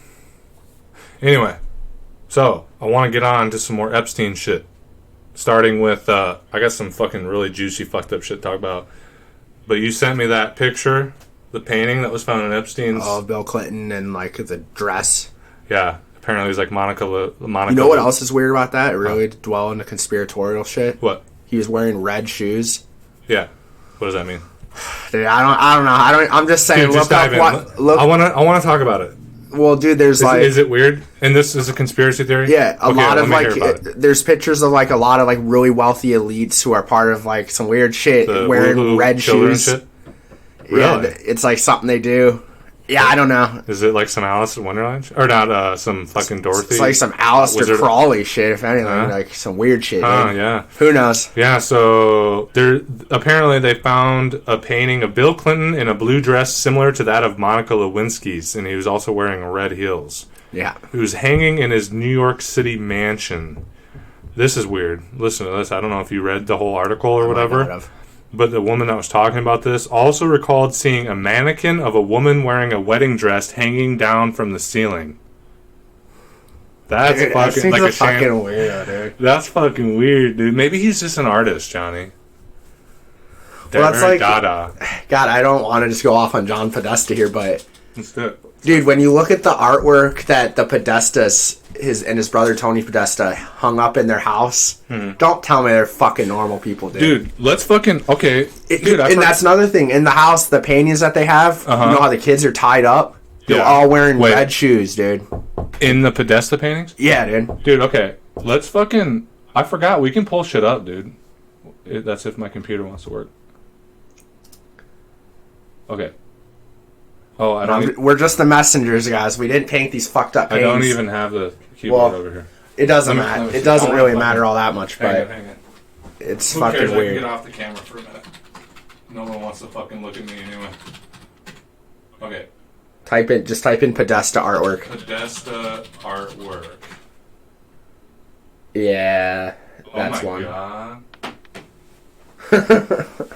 Anyway, so I want to get on to some more Epstein shit. Starting with, I got some fucking really juicy, fucked up shit to talk about. But you sent me that picture, the painting that was found in Epstein's. Oh, Bill Clinton and, like, the dress. Yeah, apparently he's like Monica. You know what else is weird about that? Really dwell into conspiratorial shit. What? He was wearing red shoes. Yeah. What does that mean? Dude, I don't know. I'm just saying. Dude, just dive in. I want to talk about it. Well, dude, there's is it weird? And this is a conspiracy theory? Yeah, a lot of like there's pictures of like a lot of like really wealthy elites who are part of like some weird shit wearing red shoes. Shit? Really? Yeah, it's like something they do. Yeah, I don't know. Is it like some Alice in Wonderland shit? Or not some fucking Dorothy? It's like some Aleister Crowley shit, if anything. Like some weird shit. Yeah. Who knows? Yeah, so apparently they found a painting of Bill Clinton in a blue dress similar to that of Monica Lewinsky's, and he was also wearing red heels. Yeah. He was hanging in his New York City mansion. This is weird. Listen to this. I don't know if you read the whole article or whatever. But the woman that was talking about this also recalled seeing a mannequin of a woman wearing a wedding dress hanging down from the ceiling. That's dude, fucking like a fucking weirdo, dude. That's fucking weird, dude. Maybe he's just an artist, Johnny. Well, that's like Dada. God, I don't want to just go off on John Podesta here, but let's do it. Dude, when you look at the artwork that the Podestas, his brother Tony Podesta, hung up in their house, don't tell me they're fucking normal people, dude. Dude, let's fucking... Okay. Dude, and that's another thing. In the house, the paintings that they have, you know how the kids are tied up? They're all wearing red shoes, dude. In the Podesta paintings? Yeah, dude. Dude, okay. Let's fucking... I forgot. We can pull shit up, dude. That's if my computer wants to work. Okay. Oh, I don't... We're just the messengers, guys. We didn't paint these fucked up paintings. I don't even have the keyboard over here. It doesn't matter. It doesn't really matter all that much, but... Hang on. It's Who fucking cares? weird. I can get off the camera for a minute. No one wants to fucking look at me anyway. Okay. Just type in Podesta artwork. Podesta artwork. Yeah, that's oh my one. God.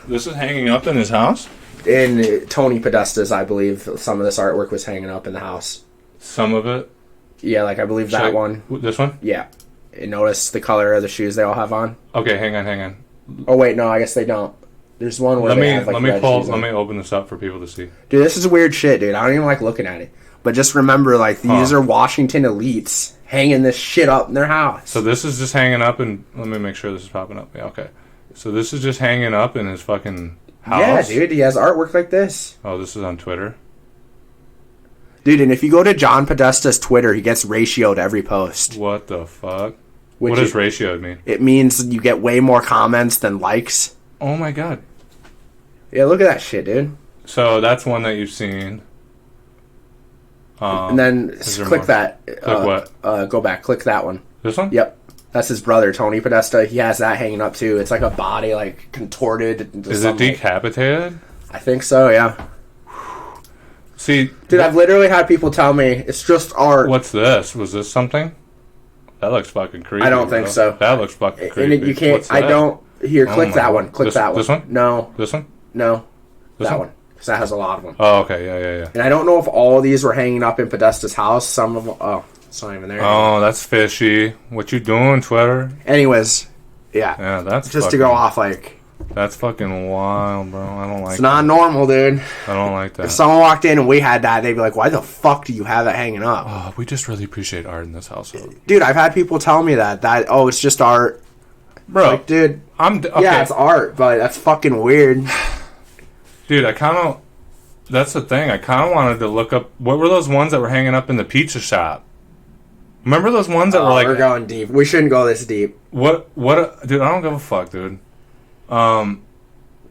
This is hanging up in his house? In Tony Podesta's, I believe, some of this artwork was hanging up in the house. Some of it? Yeah, like I believe that one. This one? Yeah. And notice the color of the shoes they all have on. Okay, hang on. Oh wait, no, I guess they don't. There's one where they have like red shoes on. Let me open this up for people to see. Dude, this is weird shit, dude. I don't even like looking at it. But just remember, like, these are Washington elites hanging this shit up in their house. So this is just hanging up, and let me make sure this is popping up. Yeah, okay. So this is just hanging up in his fucking house? Yeah, dude, he has artwork like this. Oh, this is on Twitter? Dude, and if you go to John Podesta's Twitter, he gets ratioed every post. What the fuck? What does ratioed mean? It means you get way more comments than likes. Oh my God. Yeah, look at that shit, dude. So that's one that you've seen. And then click that. Click what? Go back. Click that one. This one? Yep. That's his brother, Tony Podesta. He has that hanging up, too. It's like a body, like, contorted. Is it decapitated? I think so, yeah. See... Dude, I've literally had people tell me, it's just art. What's this? Was this something? That looks fucking creepy. I don't think so. That looks fucking creepy. And you can't... I don't... Here, click that one. Click that one. This one? No. This one? No. That one. Because that has a lot of them. Oh, okay. Yeah. And I don't know if all of these were hanging up in Podesta's house. Some of them... Oh, it's not even there. Oh, that's fishy. What you doing, Twitter? Anyways, yeah. Yeah, that's just fucking, to go off, like... That's fucking wild, bro. I don't like It's not normal, dude. I don't like that. If someone walked in and we had that, they'd be like, why the fuck do you have that hanging up? Oh, we just really appreciate art in this household. Dude, I've had people tell me that it's just art. Bro. Like, dude... Okay. Yeah, it's art, but that's fucking weird. Dude, I kind of... That's the thing. I kind of wanted to look up... What were those ones that were hanging up in the pizza shop? Remember those ones that were like... We're going deep. We shouldn't go this deep. What... Dude, I don't give a fuck, dude. No,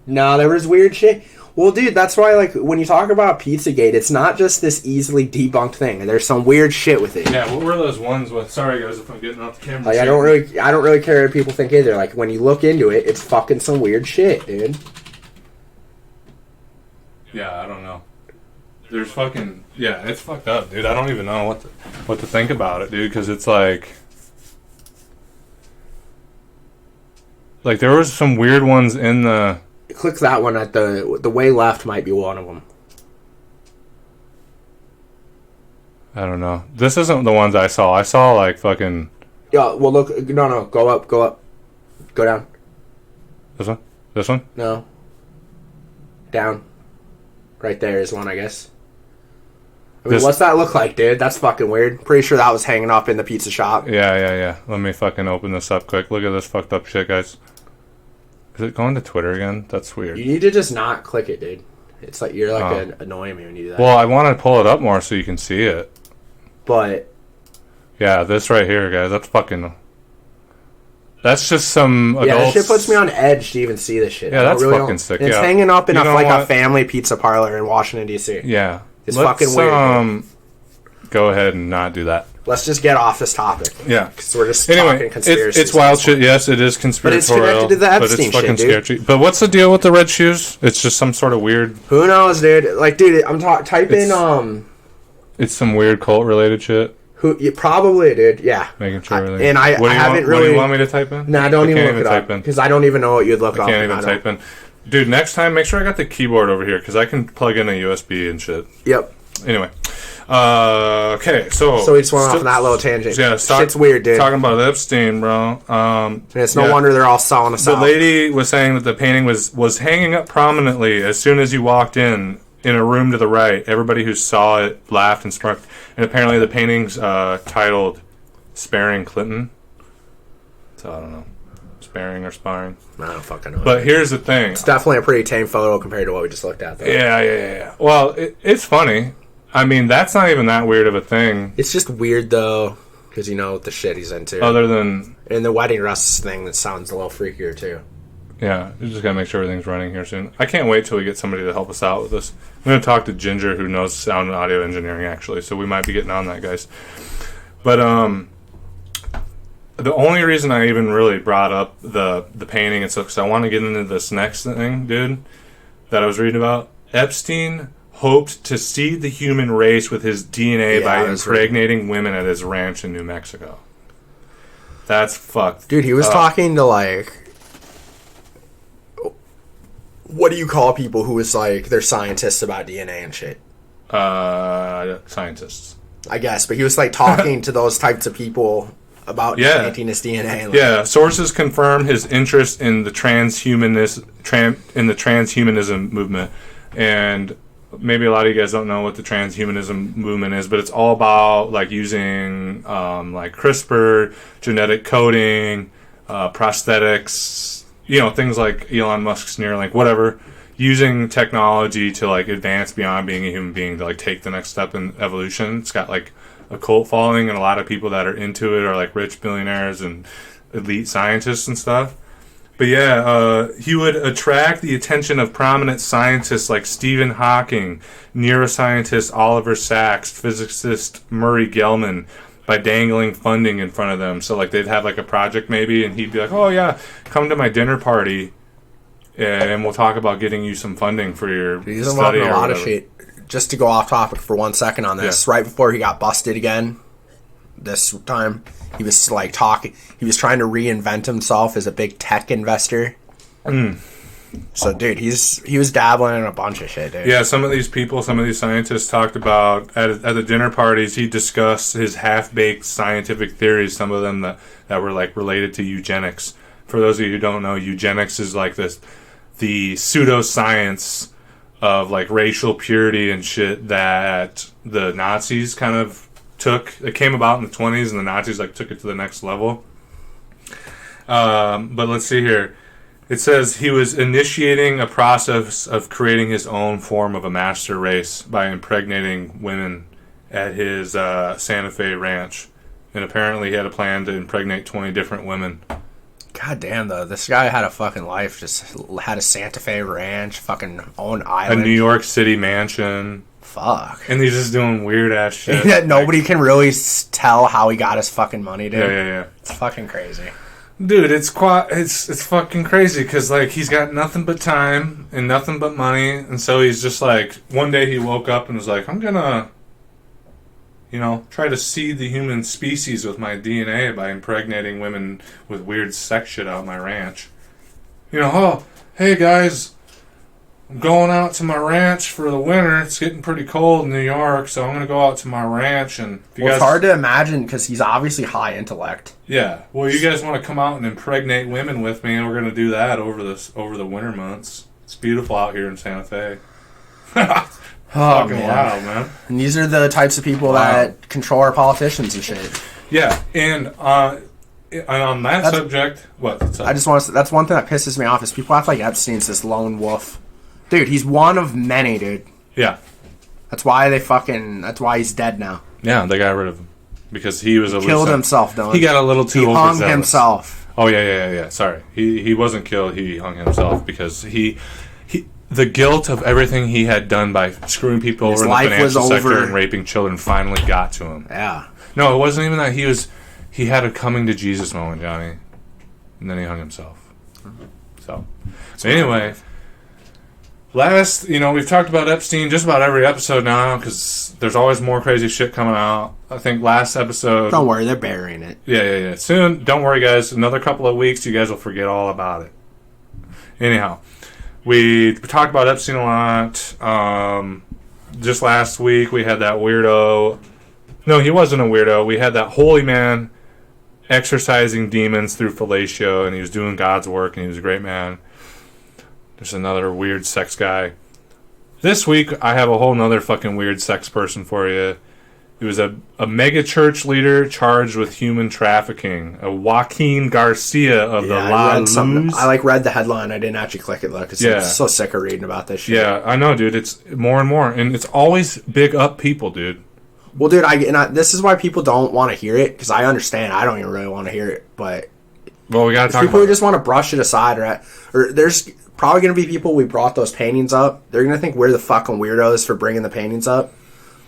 there was weird shit. Well, dude, that's why, like, when you talk about Pizzagate, it's not just this easily debunked thing. There's some weird shit with it. Yeah, what were those ones with... Sorry, guys, if I'm getting off the camera. Like, I don't really care what people think either. Like, when you look into it, it's fucking some weird shit, dude. Yeah, I don't know. There's fucking... Yeah, it's fucked up, dude. I don't even know what to think about it, dude, because it's like... Like, there was some weird ones in the... Click that one at the way left might be one of them. I don't know. This isn't the ones I saw. I saw, like, fucking... Yeah, well, look... No. Go up. Go down. This one? This one? No. Down. Right there is one, I guess. I mean, what's that look like, dude? That's fucking weird. Pretty sure that was hanging up in the pizza shop. Yeah. Let me fucking open this up quick. Look at this fucked up shit, guys. Is it going to Twitter again? That's weird. You need to just not click it, dude. It's like you're like annoying me when you do that. Well, I want to pull it up more so you can see it. But... Yeah, this right here, guys. That's fucking... That's just some adults... Yeah, this shit puts me on edge to even see this shit. Yeah, that's fucking sick. It's hanging up in a family pizza parlor in Washington, D.C. Yeah. It's fucking weird. Go ahead and not do that. Let's just get off this topic. Yeah. Because we're just talking conspiracy. It's wild shit. Yes, it is conspiratorial. But it's connected to the Epstein but it's fucking shit, scary. But what's the deal with the red shoes? It's just some sort of weird... Who knows, dude? Like, dude, I'm type in... It's some weird cult-related shit. Probably, dude. Yeah. Making sure. I haven't really... What do you want me to type in? Nah, don't even look it up. Because I don't even know what you'd look up. I can't even type in. Dude, next time, make sure I got the keyboard over here. Because I can plug in a USB and shit. Yep. Anyway. Okay, so we just went off on that little tangent. Yeah, shit's weird, dude. Talking about Epstein, bro. It's no wonder they're all selling us out. The lady was saying that the painting was hanging up prominently as soon as you walked in in a room to the right. Everybody who saw it laughed and smirked. And apparently the painting's titled Sparing Clinton. So I don't know. Sparing or sparring. I don't fucking know. But here's the thing. It's definitely a pretty tame photo compared to what we just looked at, though. Yeah. Well, it's funny. I mean, that's not even that weird of a thing. It's just weird, though, because you know the shit he's into. Other than... And the wedding dress thing, that sounds a little freakier, too. Yeah, you just gotta make sure everything's running here soon. I can't wait till we get somebody to help us out with this. I'm gonna talk to Ginger, who knows sound and audio engineering, actually, so we might be getting on that, guys. But, the only reason I even really brought up the painting and stuff, because I want to get into this next thing, dude, that I was reading about. Epstein hoped to seed the human race with his DNA by impregnating women at his ranch in New Mexico. That's fucked. Dude, he was talking to, like... What do you call people who is, like, they're scientists about DNA and shit? Scientists. I guess, but he was, like, talking to those types of people... about planting his DNA. Like. Yeah, sources confirm his interest in the transhumanism movement, and maybe a lot of you guys don't know what the transhumanism movement is, but it's all about like using like CRISPR, genetic coding, prosthetics, things like Elon Musk's Neuralink, whatever, using technology to like advance beyond being a human being to like take the next step in evolution. It's got like a cult following, and a lot of people that are into it are like rich billionaires and elite scientists and stuff. But yeah, he would attract the attention of prominent scientists like Stephen Hawking, neuroscientist Oliver Sacks, physicist Murray Gell-Mann by dangling funding in front of them. So like they'd have like a project maybe, and he'd be like, "Oh yeah, come to my dinner party, and we'll talk about getting you some funding for your He's study." He's involved in a lot of shit. Just to go off topic for 1 second on this, right before he got busted again, this time, he was like talking, he was trying to reinvent himself as a big tech investor. So, dude, he was dabbling in a bunch of shit, dude. Yeah, some of these people, some of these scientists talked about, at the dinner parties, he discussed his half-baked scientific theories, some of them that were like related to eugenics. For those of you who don't know, eugenics is like the pseudoscience of like racial purity and shit that the Nazis kind of took. It came about in the 1920s, and the Nazis like took it to the next level. But let's see here. It says he was initiating a process of creating his own form of a master race by impregnating women at his Santa Fe ranch, and apparently he had a plan to impregnate 20 different women. God damn, though. This guy had a fucking life. Just had a Santa Fe ranch, fucking own island. A New York City mansion. Fuck. And he's just doing weird-ass shit. That nobody can really tell how he got his fucking money, dude. Yeah. It's fucking crazy. Dude, it's fucking crazy, because, like, he's got nothing but time and nothing but money, and so he's just, like, one day he woke up and was like, I'm gonna... try to seed the human species with my DNA by impregnating women with weird sex shit out my ranch. Oh, hey guys, I'm going out to my ranch for the winter. It's getting pretty cold in New York, so I'm going to go out to my ranch. And it's hard to imagine because he's obviously high intellect. Yeah, well, you guys want to come out and impregnate women with me, and we're going to do that over the winter months. It's beautiful out here in Santa Fe. Oh, fucking wild, man. And these are the types of people that control our politicians and shit. Yeah, and on that subject, what? I just want to. That's one thing that pisses me off is people act like Epstein's this lone wolf. Dude, he's one of many, dude. Yeah. That's why that's why he's dead now. Yeah, they got rid of him because he was killed himself, Dylan. He got a little too overzealous. He hung himself. Oh yeah. Sorry, he wasn't killed. He hung himself because the guilt of everything he had done by screwing people over in the financial sector and raping children finally got to him. Yeah. No, it wasn't even that. He had a coming to Jesus moment, Johnny, and then he hung himself. So anyway, we've talked about Epstein just about every episode now because there's always more crazy shit coming out. I think last episode... Don't worry, they're burying it. Yeah. Soon, don't worry, guys. Another couple of weeks, you guys will forget all about it. Anyhow, we talked about Epstein a lot. Just last week, we had that weirdo... No, he wasn't a weirdo. We had that holy man exorcising demons through fellatio, and he was doing God's work, and he was a great man. There's another weird sex guy. This week, I have a whole nother fucking weird sex person for you. He was a mega church leader charged with human trafficking. A Joaquin Garcia of the La Luz. I read the headline. I didn't actually click it though because I'm so sick of reading about this shit. Yeah, I know, dude. It's more and more, and it's always big up people, dude. Well, dude, this is why people don't want to hear it because I understand. I don't even really want to hear it, but we gotta talk. People who just want to brush it aside, or there's probably gonna be people we brought those paintings up. They're gonna think we're the fucking weirdos for bringing the paintings up.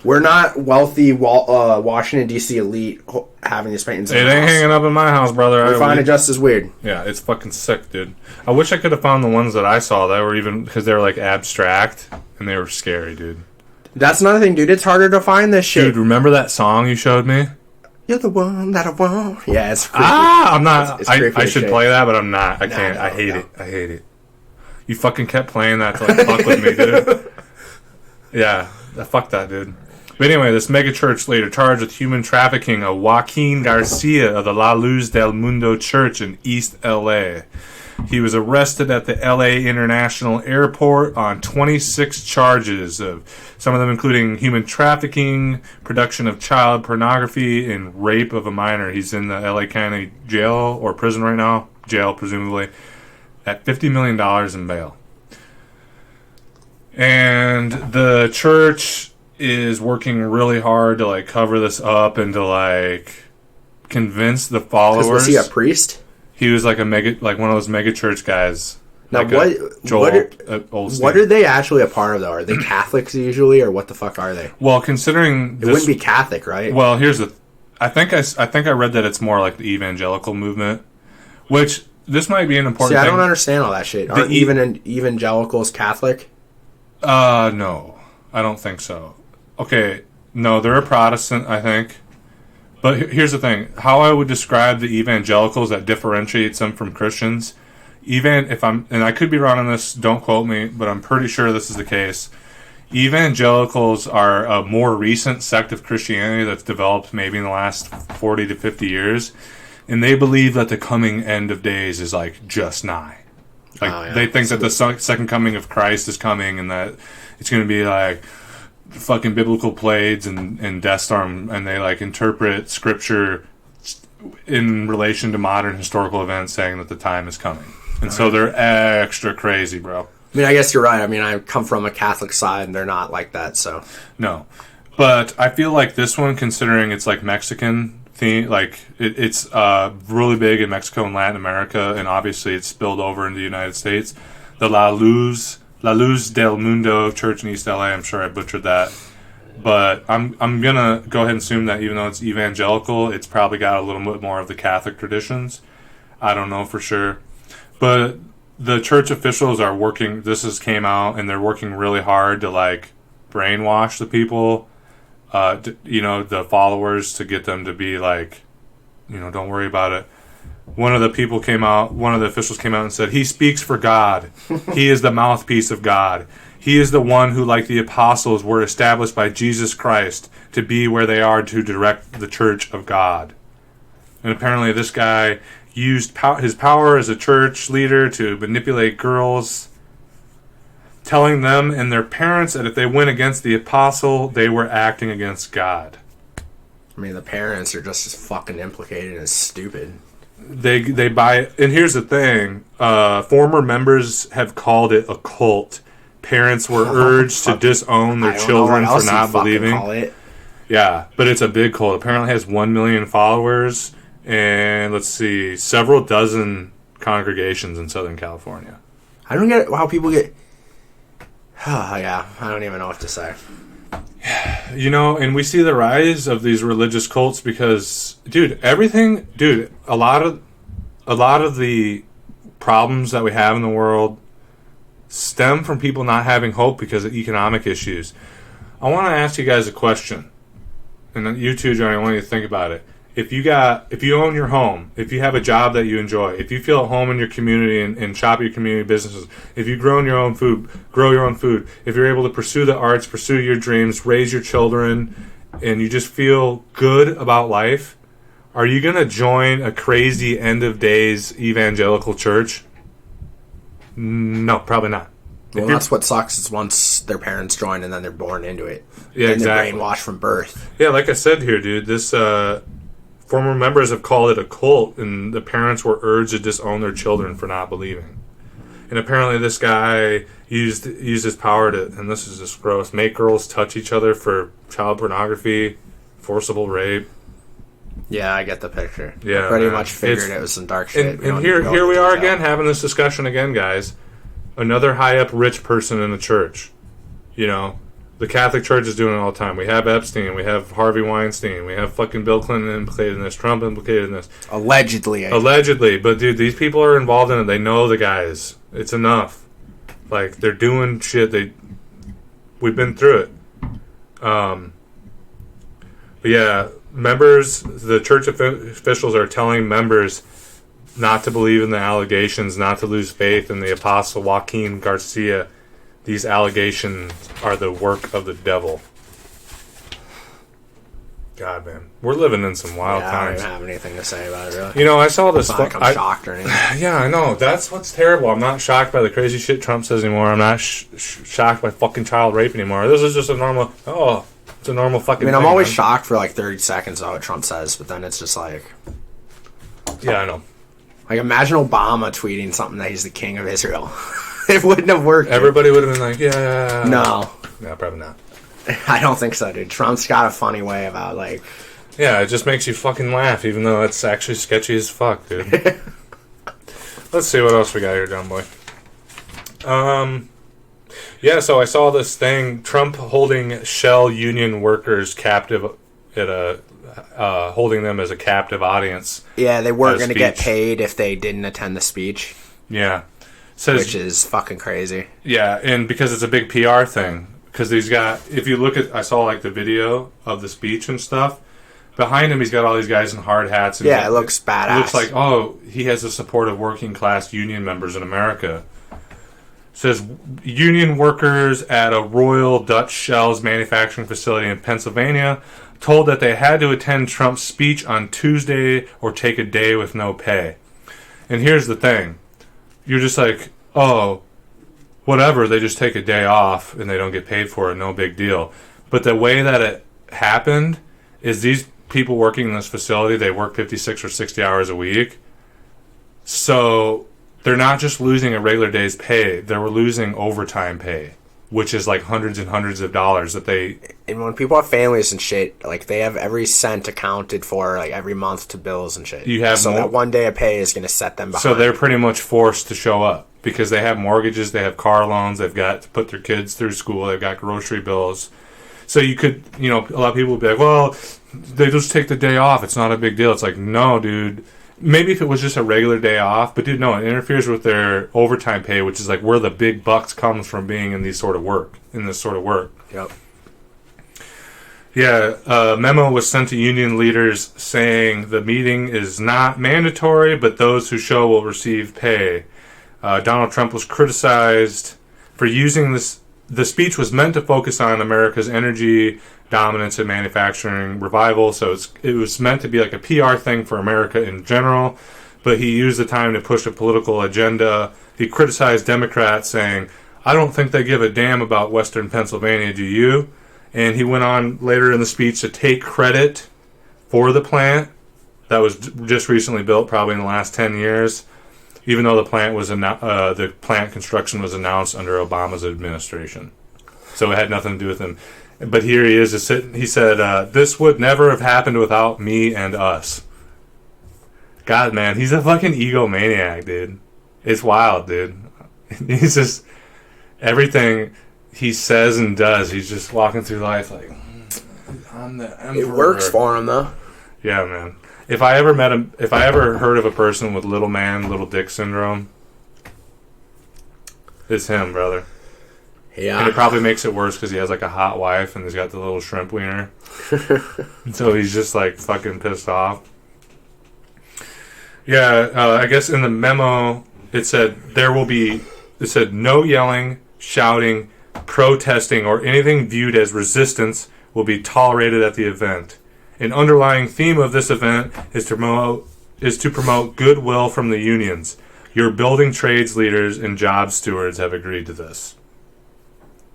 We're not wealthy Washington, D.C. elite having these paintings in It ain't hanging up in my house, brother. I find it just as weird. Yeah, it's fucking sick, dude. I wish I could have found the ones that I saw that were even... Because they were, like, abstract, and they were scary, dude. That's another thing, dude. It's harder to find this shit. Dude, remember that song you showed me? You're the one that I want. Yeah, it's creepy. I'm not... It's I should play that, but I'm not. I can't. I hate it. I hate it. You fucking kept playing that to, like, fuck with me, dude. Yeah. Fuck that, dude. But anyway, this megachurch leader charged with human trafficking, a Joaquin Garcia of the La Luz del Mundo Church in East L.A. He was arrested at the L.A. International Airport on 26 charges, of some of them including human trafficking, production of child pornography, and rape of a minor. He's in the L.A. County jail or prison right now, jail presumably, at $50 million in bail. And the church is working really hard to like cover this up and to like convince the followers. Was he a priest? He was like one of those mega church guys. Now like what are they actually a part of though? Are they Catholics usually, or what the fuck are they? Well, considering it wouldn't be Catholic, right? Well, here's the. I think I read that it's more like the evangelical movement, which this might be an important. See, thing. I don't understand all that shit. Aren't even evangelicals Catholic? No, I don't think so. Okay, no, they're a Protestant, I think. But here's the thing. How I would describe the evangelicals that differentiates them from Christians, and I could be wrong on this, don't quote me, but I'm pretty sure this is the case. Evangelicals are a more recent sect of Christianity that's developed maybe in the last 40 to 50 years, and they believe that the coming end of days is like just nigh. They think that the second coming of Christ is coming and that it's going to be like fucking biblical plagues and Death Storm, and they like interpret scripture in relation to modern historical events, saying that the time is coming, and so they're extra crazy, bro. I mean, I guess you're right. I mean, I come from a Catholic side, and they're not like that, so no. But I feel like this one, considering it's like Mexican theme, like it's really big in Mexico and Latin America, and obviously it's spilled over into the United States. The La Luz del Mundo Church in East LA. I'm sure I butchered that, but I'm gonna go ahead and assume that even though it's evangelical, it's probably got a little bit more of the Catholic traditions. I don't know for sure, but the church officials are working. Came out, and they're working really hard to like brainwash the people, the followers, to get them to be like, don't worry about it. One of the officials came out and said, he speaks for God. He is the mouthpiece of God. He is the one who, like the apostles, were established by Jesus Christ to be where they are to direct the church of God. And apparently this guy used his power as a church leader to manipulate girls, telling them and their parents that if they went against the apostle, they were acting against God. I mean, the parents are just as fucking implicated and stupid. They buy it. And here's the thing. Former members have called it a cult. Parents were urged to disown their children for not believing. Yeah, but it's a big cult. Apparently it has 1 million followers and, let's see, several dozen congregations in Southern California. I don't get how people get... yeah, I don't even know what to say. And we see the rise of these religious cults because, a lot of the problems that we have in the world stem from people not having hope because of economic issues. I want to ask you guys a question, and you too, Johnny, I want you to think about it. If you own your home, if you have a job that you enjoy, if you feel at home in your community and shop at your community businesses, if you grow your own food, if you're able to pursue the arts, pursue your dreams, raise your children, and you just feel good about life, are you going to join a crazy end of days evangelical church? No, probably not. Well, that's what sucks is once their parents join and then they're born into it. Yeah, and exactly. they're brainwashed from birth. Yeah, like I said here, dude, this former members have called it a cult, and the parents were urged to disown their children for not believing. And apparently this guy used his power to, and this is just gross, make girls touch each other for child pornography, forcible rape. Yeah, I get the picture. Yeah, I pretty much figured it was some dark shit. And here we are again having this discussion again, guys. Another high up rich person in the church. You know, the Catholic Church is doing it all the time. We have Epstein, we have Harvey Weinstein, we have fucking Bill Clinton implicated in this, Trump implicated in this. Allegedly. Allegedly, but dude, these people are involved in it. They know the guys. It's enough. Like, they're doing shit. We've been through it. But yeah, members, the church officials are telling members not to believe in the allegations, not to lose faith in the apostle Joaquin Garcia. These allegations are the work of the devil. God, man. We're living in some wild times. I don't even have anything to say about it, really. You know, I saw this... I'm shocked or anything. Yeah, I know. That's what's terrible. I'm not shocked by the crazy shit Trump says anymore. I'm not shocked by fucking child rape anymore. This is just a normal... Oh, it's a normal fucking thing. I'm always shocked for like 30 seconds of what Trump says, but then it's just like... Yeah, I know. Like, imagine Obama tweeting something that he's the king of Israel. It wouldn't have worked. Everybody would have been like, yeah. No. No, probably not. I don't think so, dude. Trump's got a funny way about, like... Yeah, it just makes you fucking laugh, even though it's actually sketchy as fuck, dude. Let's see what else we got here, John Boy. Yeah, so I saw this thing, Trump holding Shell union workers captive at holding them as a captive audience. Yeah, they weren't going to get paid if they didn't attend the speech. Yeah. Which is fucking crazy. Yeah, and because it's a big PR thing. Because he's got, if you look at, I saw like the video of the speech and stuff. Behind him, he's got all these guys in hard hats. And yeah, it looks badass. It looks like, oh, he has the support of working class union members in America. It says, union workers at a Royal Dutch Shell's manufacturing facility in Pennsylvania told that they had to attend Trump's speech on Tuesday or take a day with no pay. And here's the thing. You're just like, oh, whatever, they just take a day off and they don't get paid for it, no big deal. But the way that it happened is these people working in this facility, they work 56 or 60 hours a week. So they're not just losing a regular day's pay, they were losing overtime pay, which is like hundreds and hundreds of dollars that they... And when people have families and shit, like, they have every cent accounted for, like, every month to bills and shit. That one day of pay is going to set them behind. So they're pretty much forced to show up because they have mortgages, they have car loans, they've got to put their kids through school, they've got grocery bills. So you could, a lot of people would be like, well, they just take the day off, it's not a big deal. It's like, no, dude. Maybe if it was just a regular day off, but dude, no, it interferes with their overtime pay, which is like where the big bucks comes from being in this sort of work. Yep. Yeah, a memo was sent to union leaders saying the meeting is not mandatory, but those who show will receive pay. Donald Trump was criticized for using this. The speech was meant to focus on America's energy dominance and manufacturing revival, so it was meant to be like a PR thing for America in general, but he used the time to push a political agenda. He criticized Democrats, saying, I don't think they give a damn about Western Pennsylvania, do you? And he went on later in the speech to take credit for the plant that was just recently built, probably in the last 10 years, even though the plant construction was announced under Obama's administration. So it had nothing to do with him. But here he is. He said, this would never have happened without me and us. God, man, he's a fucking egomaniac, dude. It's wild, dude. He's just... Everything he says and does, he's just walking through life like, I'm the emperor. It works for him, though. Yeah, man. If I ever heard of a person with little man, little dick syndrome, it's him, brother. Yeah. And it probably makes it worse because he has like a hot wife and he's got the little shrimp wiener. So he's just like fucking pissed off. Yeah, I guess in the memo it said no yelling, shouting, protesting, or anything viewed as resistance will be tolerated at the event. An underlying theme of this event is to promote goodwill from the unions. Your building trades leaders and job stewards have agreed to this.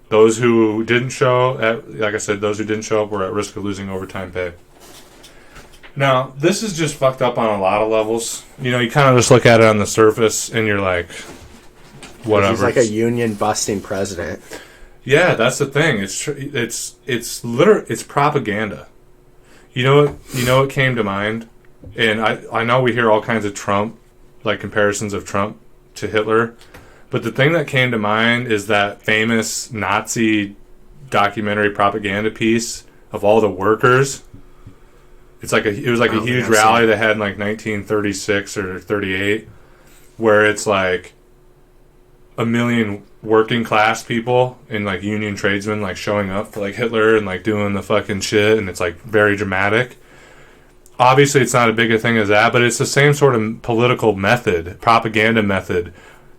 Those who didn't show, like I said, those who didn't show up were at risk of losing overtime pay. Now, this is just fucked up on a lot of levels. You know, you kind of just look at it on the surface, and you're like, whatever. He's like a union-busting president. Yeah, that's the thing. It's propaganda. You know what came to mind? And I know we hear all kinds of Trump, like comparisons of Trump to Hitler, but the thing that came to mind is that famous Nazi documentary propaganda piece of all the workers. It was like a huge rally they had in like 1936 or 38, where it's like a million working class people and like union tradesmen like showing up for like Hitler and like doing the fucking shit, and it's like very dramatic. Obviously, it's not as big a thing as that, but it's the same sort of political method, propaganda method.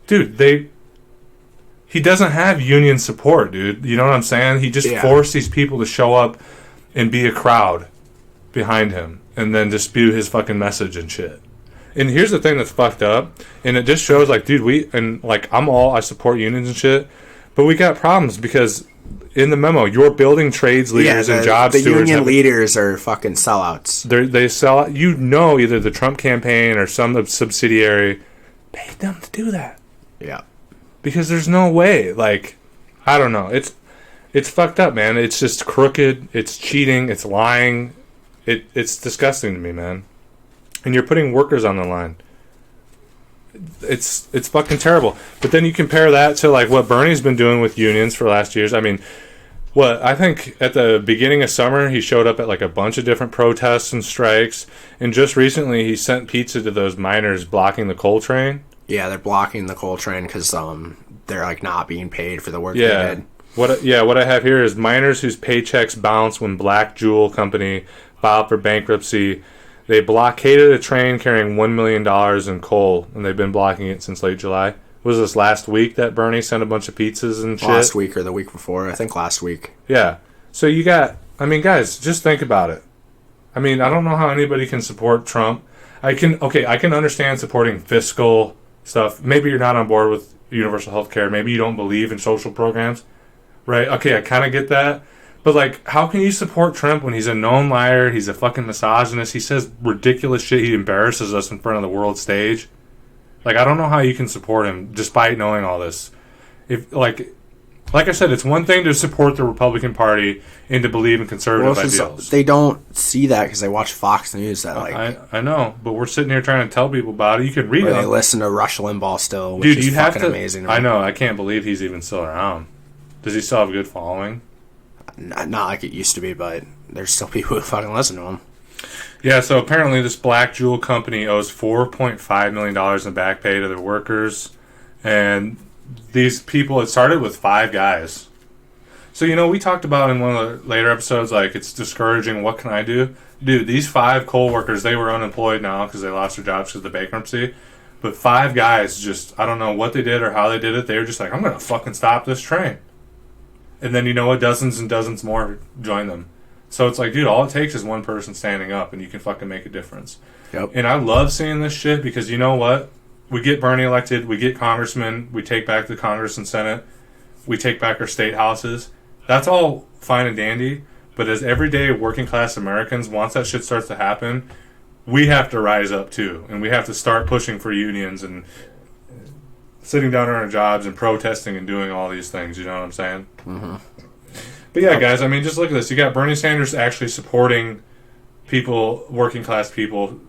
Dude, he doesn't have union support, dude. You know what I'm saying? He just forced these people to show up and be a crowd behind him and then dispute his fucking message and shit. And here's the thing that's fucked up, and it just shows like, dude, I support unions and shit, but we got problems because in the memo, you're building trades leaders and job stewards. The union leaders are fucking sellouts. They sell out. Either the Trump campaign or some subsidiary paid them to do that. Yeah. Because there's no way. Like, I don't know. It's fucked up, man. It's just crooked. It's cheating. It's lying. It's disgusting to me, man. And you're putting workers on the line. It's fucking terrible. But then you compare that to like what Bernie's been doing with unions for the last years. I mean, I think at the beginning of summer he showed up at like a bunch of different protests and strikes, and just recently he sent pizza to those miners blocking the coal train. Yeah, they're blocking the coal train because they're like not being paid for the work they did. What I have here is miners whose paychecks bounce when Black Jewel Company filed for bankruptcy. They blockaded a train carrying $1 million in coal, and they've been blocking it since late July. Was this last week that Bernie sent a bunch of pizzas and shit? Last week or the week before. I think last week. Yeah. So you got... I mean, guys, just think about it. I mean, I don't know how anybody can support Trump. I can understand supporting fiscal stuff. Maybe you're not on board with universal health care. Maybe you don't believe in social programs. Right? Okay, I kind of get that. But, like, how can you support Trump when he's a known liar? He's a fucking misogynist. He says ridiculous shit. He embarrasses us in front of the world stage. Like, I don't know how you can support him despite knowing all this. If like I said, it's one thing to support the Republican Party and to believe in conservative ideals. They don't see that because they watch Fox News. I know, but we're sitting here trying to tell people about it. You can read it. They listen to Rush Limbaugh still, which is fucking amazing. I know. I can't believe he's even still around. Does he still have a good following? Not like it used to be, but there's still people who fucking listen to him. Yeah, so apparently this Black Jewel Company owes $4.5 million in back pay to their workers. And these people, it started with 5 guys. So, we talked about in one of the later episodes, like, it's discouraging, what can I do? Dude, these 5 coal workers, they were unemployed now because they lost their jobs because of the bankruptcy. But 5 guys just, I don't know what they did or how they did it. They were just like, I'm going to fucking stop this train. And then, dozens and dozens more join them. So it's like, dude, all it takes is one person standing up and you can fucking make a difference. Yep. And I love seeing this shit because you know what? We get Bernie elected, we get congressmen, we take back the Congress and Senate, we take back our state houses. That's all fine and dandy. But as everyday working class Americans, once that shit starts to happen, we have to rise up too. And we have to start pushing for unions and sitting down on our jobs and protesting and doing all these things. You know what I'm saying? Mm-hmm. But yeah, guys, I mean, just look at this. You got Bernie Sanders actually supporting people, working class people,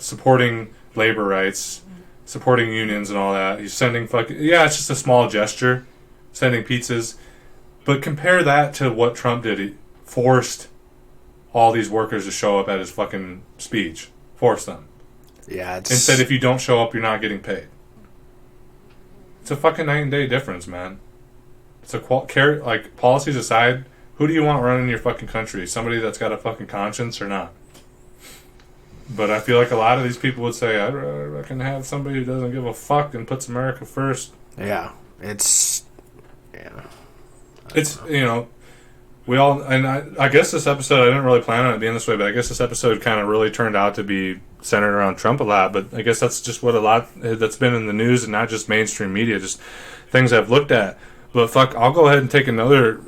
supporting labor rights, supporting unions and all that. He's sending it's just a small gesture, sending pizzas. But compare that to what Trump did. He forced all these workers to show up at his fucking speech. Forced them. Yeah, and said if you don't show up, you're not getting paid. It's a fucking night and day difference, man. It's a policies aside, who do you want running your fucking country? Somebody that's got a fucking conscience or not? But I feel like a lot of these people would say, I'd rather I can have somebody who doesn't give a fuck and puts America first. Yeah, we all, and I guess this episode, I didn't really plan on it being this way, but I guess this episode kind of really turned out to be centered around Trump a lot, but I guess that's just what a lot that's been in the news and not just mainstream media, just things I've looked at. But fuck, I'll go ahead and take another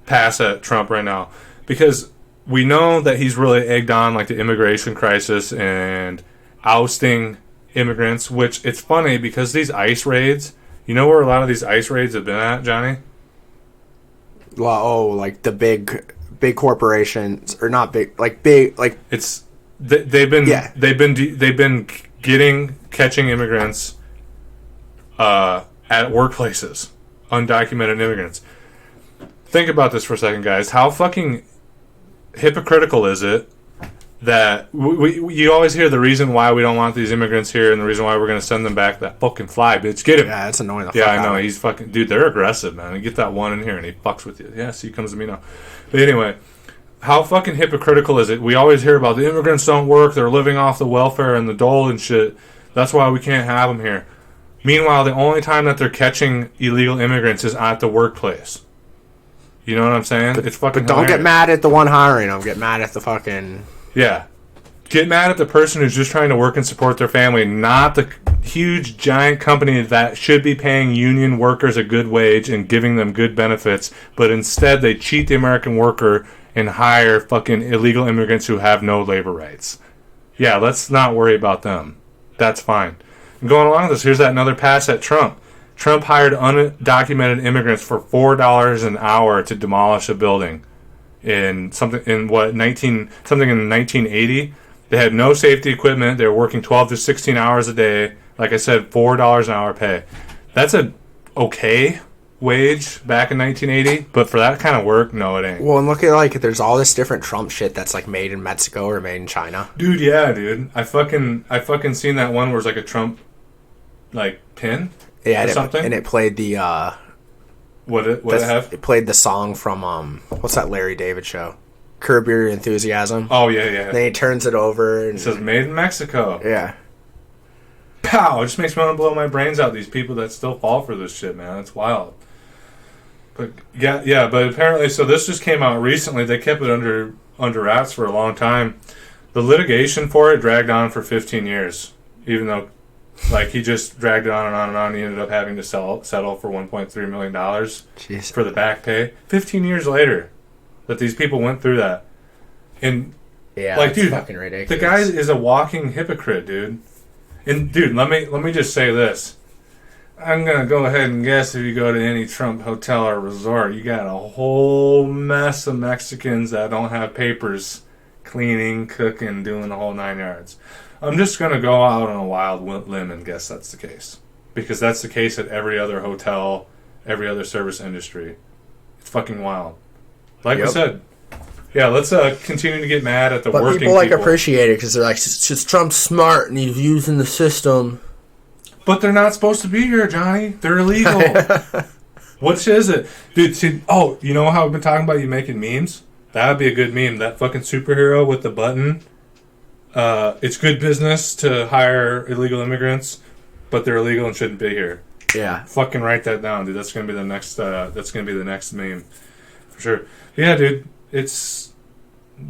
pass at Trump right now, because we know that he's really egged on like the immigration crisis and ousting immigrants, which it's funny because these ICE raids, you know where a lot of these ICE raids have been at, Johnny? Well, like the big corporations, or not big, like big, like it's they've been catching immigrants at workplaces, undocumented immigrants. Think about this for a second, guys. How fucking hypocritical is it that you always hear the reason why we don't want these immigrants here and the reason why we're going to send them back? That fucking fly, bitch. Get him. Yeah, that's annoying. Yeah, I know. He's fucking... Dude, they're aggressive, man. You get that one in here and he fucks with you. Yeah, see, he comes to me now. But anyway, how fucking hypocritical is it? We always hear about the immigrants don't work. They're living off the welfare and the dole and shit. That's why we can't have them here. Meanwhile, the only time that they're catching illegal immigrants is at the workplace. You know what I'm saying? It's fucking But don't hilarious. get mad at the one hiring them. Get mad at the fucking... Yeah. Get mad at the person who's just trying to work and support their family, not the huge, giant company that should be paying union workers a good wage and giving them good benefits, but instead they cheat the American worker and hire fucking illegal immigrants who have no labor rights. Yeah, let's not worry about them. That's fine. And going along with this, here's another pass at Trump. Trump hired undocumented immigrants for $4 an hour to demolish a building in 1980. They had no safety equipment. They were working 12 to 16 hours a day. Like I said, $4 an hour pay. That's a okay wage back in 1980, but for that kind of work, no, it ain't. Well, and look at, like, there's all this different Trump shit that's, like, made in Mexico or made in China. Dude, yeah, dude. I fucking seen that one where it's like a Trump, like, pin or something. And it played the, What it have? It played the song from, what's that Larry David show? Curb Your Enthusiasm. Oh, yeah. Then he turns it over and... It says, made in Mexico. Yeah. Pow! It just makes me want to blow my brains out, these people that still fall for this shit, man. It's wild. But, yeah, but apparently, so this just came out recently. They kept it under wraps for a long time. The litigation for it dragged on for 15 years, even though, like, he just dragged it on and on and on. He ended up having to settle for $1.3 million Jeez. for the back pay. 15 years later that these people went through that. And, Yeah, like, dude, fucking ridiculous. the guy is a walking hypocrite, dude. And, dude, let me just say this. I'm going to go ahead and guess if you go to any Trump hotel or resort, you got a whole mess of Mexicans that don't have papers, cleaning, cooking, doing the whole 9 yards. I'm just going to go out on a wild limb and guess that's the case. Because that's the case at every other hotel, every other service industry. It's fucking wild. Like I said, yeah, let's continue to get mad at the working people. But people, appreciate it because they're like, it's just Trump's smart and he's using the system. But they're not supposed to be here, Johnny. They're illegal. What is it? Dude, see, you know how I've been talking about you making memes? That would be a good meme. That fucking superhero with the button. It's good business to hire illegal immigrants, but they're illegal and shouldn't be here. Yeah. Fucking write that down, dude. That's gonna be the next. That's gonna be the next meme, for sure. Yeah, dude.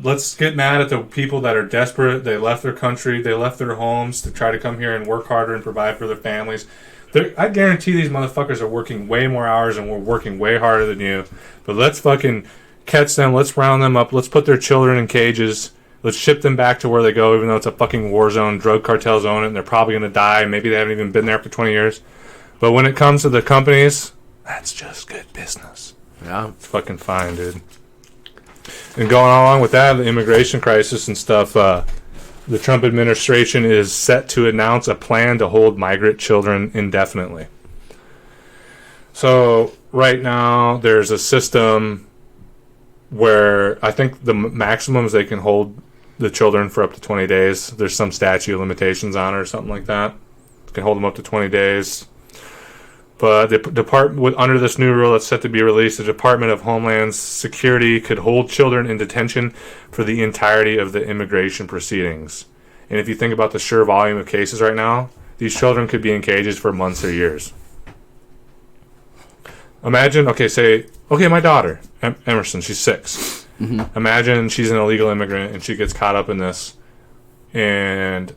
Let's get mad at the people that are desperate. They left their country, they left their homes to try to come here and work harder and provide for their families. I guarantee these motherfuckers are working way more hours and we're working way harder than you. But let's fucking catch them. Let's round them up. Let's put their children in cages. Let's ship them back to where they go, even though it's a fucking war zone. Drug cartels own it, and they're probably going to die. Maybe they haven't even been there for 20 years. But when it comes to the companies, that's just good business. Yeah. It's fucking fine, dude. And going along with that, the immigration crisis and stuff, the Trump administration is set to announce a plan to hold migrant children indefinitely. So right now, there's a system where I think the maximum is they can hold the children for up to 20 days. There's some statute of limitations on it or something like that. You can hold them up to 20 days. But the department, under this new rule that's set to be released, the Department of Homeland Security could hold children in detention for the entirety of the immigration proceedings. And if you think about the sheer volume of cases right now, these children could be in cages for months or years. Imagine, my daughter, Emerson, she's 6. Mm-hmm. Imagine she's an illegal immigrant and she gets caught up in this. And,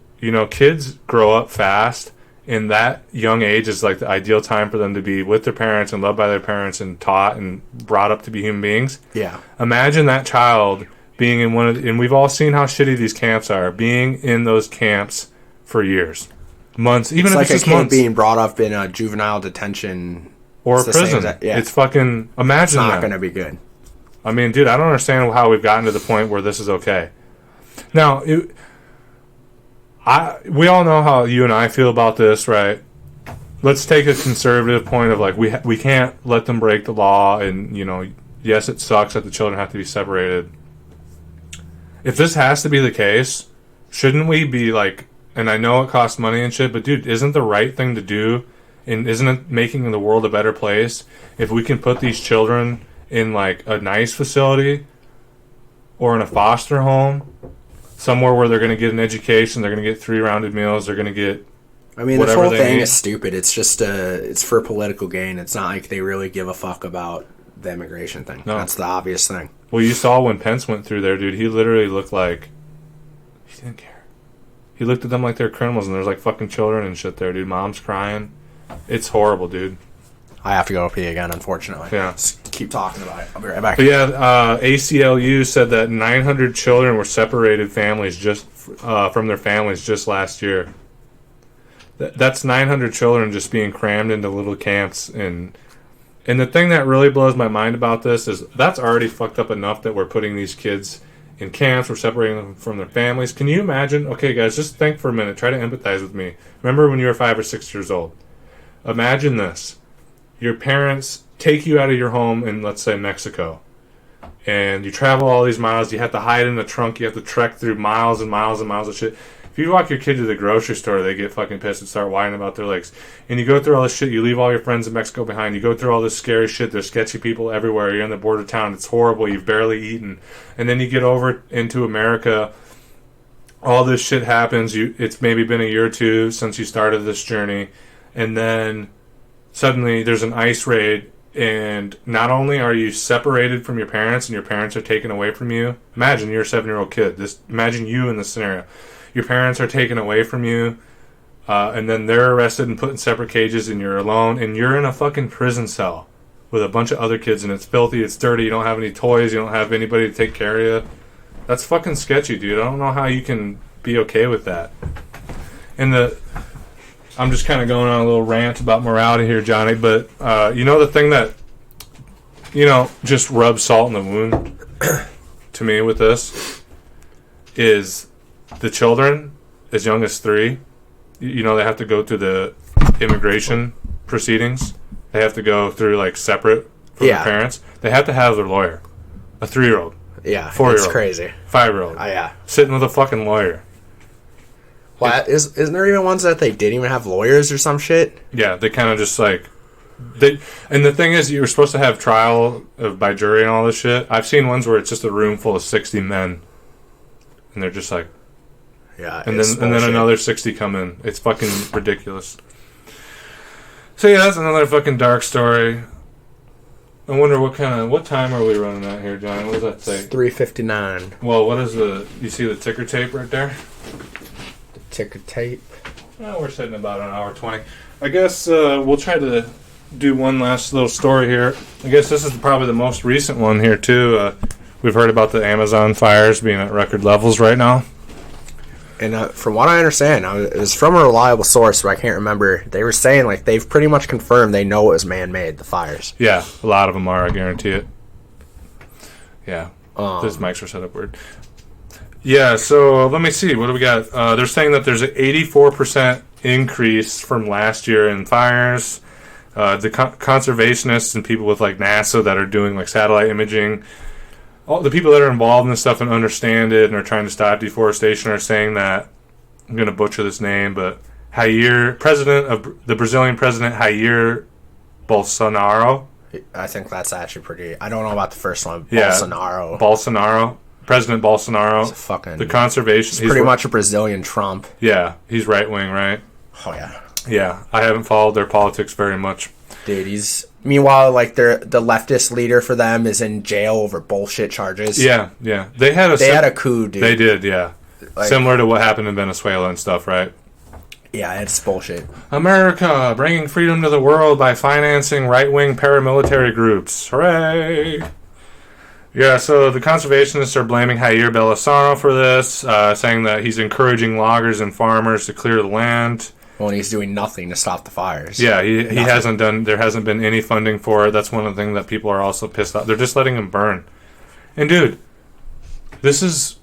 kids grow up fast. in that young age is like the ideal time for them to be with their parents and loved by their parents and taught and brought up to be human beings. Yeah. Imagine that child being in one of and we've all seen how shitty these camps are, being in those camps for years, months, even if it's just months. Being brought up in a juvenile detention or a prison. It's fucking, imagine it's not going to be good. I mean, dude, I don't understand how we've gotten to the point where this is okay. Now, we all know how you and I feel about this, right? Let's take a conservative point of like we can't let them break the law, and yes, it sucks that the children have to be separated. If this has to be the case, shouldn't we be like? And I know it costs money and shit, but dude, isn't the right thing to do, and isn't it making the world a better place if we can put these children in like a nice facility or in a foster home? Somewhere where they're going to get an education, they're going to get 3 rounded meals, they're going to get. I mean, this whole thing is stupid. It's just it's for political gain. It's not like they really give a fuck about the immigration thing. No. That's the obvious thing. Well, you saw when Pence went through there, dude. He literally looked like he didn't care. He looked at them like they're criminals, and there's like fucking children and shit there, dude. Mom's crying. It's horrible, dude. I have to go pee again, unfortunately. Yeah. Just keep talking about it. I'll be right back. But yeah, ACLU said that 900 children were separated families just from their families just last year. That's 900 children just being crammed into little camps. And the thing that really blows my mind about this is that's already fucked up enough that we're putting these kids in camps. We're separating them from their families. Can you imagine? Okay, guys, just think for a minute. Try to empathize with me. Remember when you were 5 or 6 years old? Imagine this. Your parents take you out of your home in, let's say, Mexico, and you travel all these miles. You have to hide in the trunk. You have to trek through miles and miles and miles of shit. If you walk your kid to the grocery store, they get fucking pissed and start whining about their legs. And you go through all this shit. You leave all your friends in Mexico behind. You go through all this scary shit. There's sketchy people everywhere. You're in the border town. It's horrible. You've barely eaten. And then you get over into America. All this shit happens. It's maybe been a year or two since you started this journey. And then suddenly there's an ICE raid, and not only are you separated from your parents and your parents are taken away from you. Imagine you're a 7-year-old kid. Imagine you in this scenario. Your parents are taken away from you, and then they're arrested and put in separate cages, and you're alone, and you're in a fucking prison cell with a bunch of other kids, and it's filthy, it's dirty, you don't have any toys, you don't have anybody to take care of you. That's fucking sketchy, dude. I don't know how you can be okay with that. And I'm just kind of going on a little rant about morality here, Johnny, but the thing that, just rubs salt in the wound to me with this is the children as young as 3, they have to go through the immigration proceedings. They have to go through, like, separate from their parents. They have to have their lawyer. A 3-year-old. Yeah, 4-year-old. It's crazy. 5-year-old. Oh, yeah. Sitting with a fucking lawyer. What? Isn't there even ones that they didn't even have lawyers or some shit? Yeah, they kind of just like... And the thing is, you were supposed to have trial by jury and all this shit. I've seen ones where it's just a room full of 60 men. And they're just like... Yeah, and then another 60 come in. It's fucking ridiculous. So yeah, that's another fucking dark story. I wonder what time are we running at here, Johnny? What does that say? 3:59. Well, what is you see the ticker tape right there? The ticker tape. Well, we're sitting about an hour 20. I guess we'll try to do one last little story here. I guess this is probably the most recent one here too. We've heard about the Amazon fires being at record levels right now. And from what I understand, it was from a reliable source, but I can't remember. They were saying, like, they've pretty much confirmed they know it was man-made, the fires. Yeah, a lot of them are, I guarantee it. Yeah, these mics are set up weird. Yeah, so let me see. What do we got? They're saying that there's an 84% increase from last year in fires. The conservationists and people with, like, NASA that are doing, like, satellite imaging... All the people that are involved in this stuff and understand it and are trying to stop deforestation are saying that, I'm going to butcher this name, but the Brazilian president, Jair Bolsonaro. I think that's actually pretty... I don't know about the first one. Yeah, Bolsonaro. President Bolsonaro. The conservation... He's pretty much a Brazilian Trump. Yeah, he's right-wing, right? Oh, yeah. Yeah, I haven't followed their politics very much. Dude, he's... Meanwhile, like, the leftist leader for them is in jail over bullshit charges. Yeah. They had a coup, dude. They did, yeah. Like, similar to what happened in Venezuela and stuff, right? Yeah, it's bullshit. America, bringing freedom to the world by financing right-wing paramilitary groups. Hooray! Yeah, so the conservationists are blaming Jair Bolsonaro for this, saying that he's encouraging loggers and farmers to clear the land. Well, and he's doing nothing to stop the fires. Yeah, he hasn't done. There hasn't been any funding for it. That's one of the things that people are also pissed off. They're just letting him burn. And dude, this is,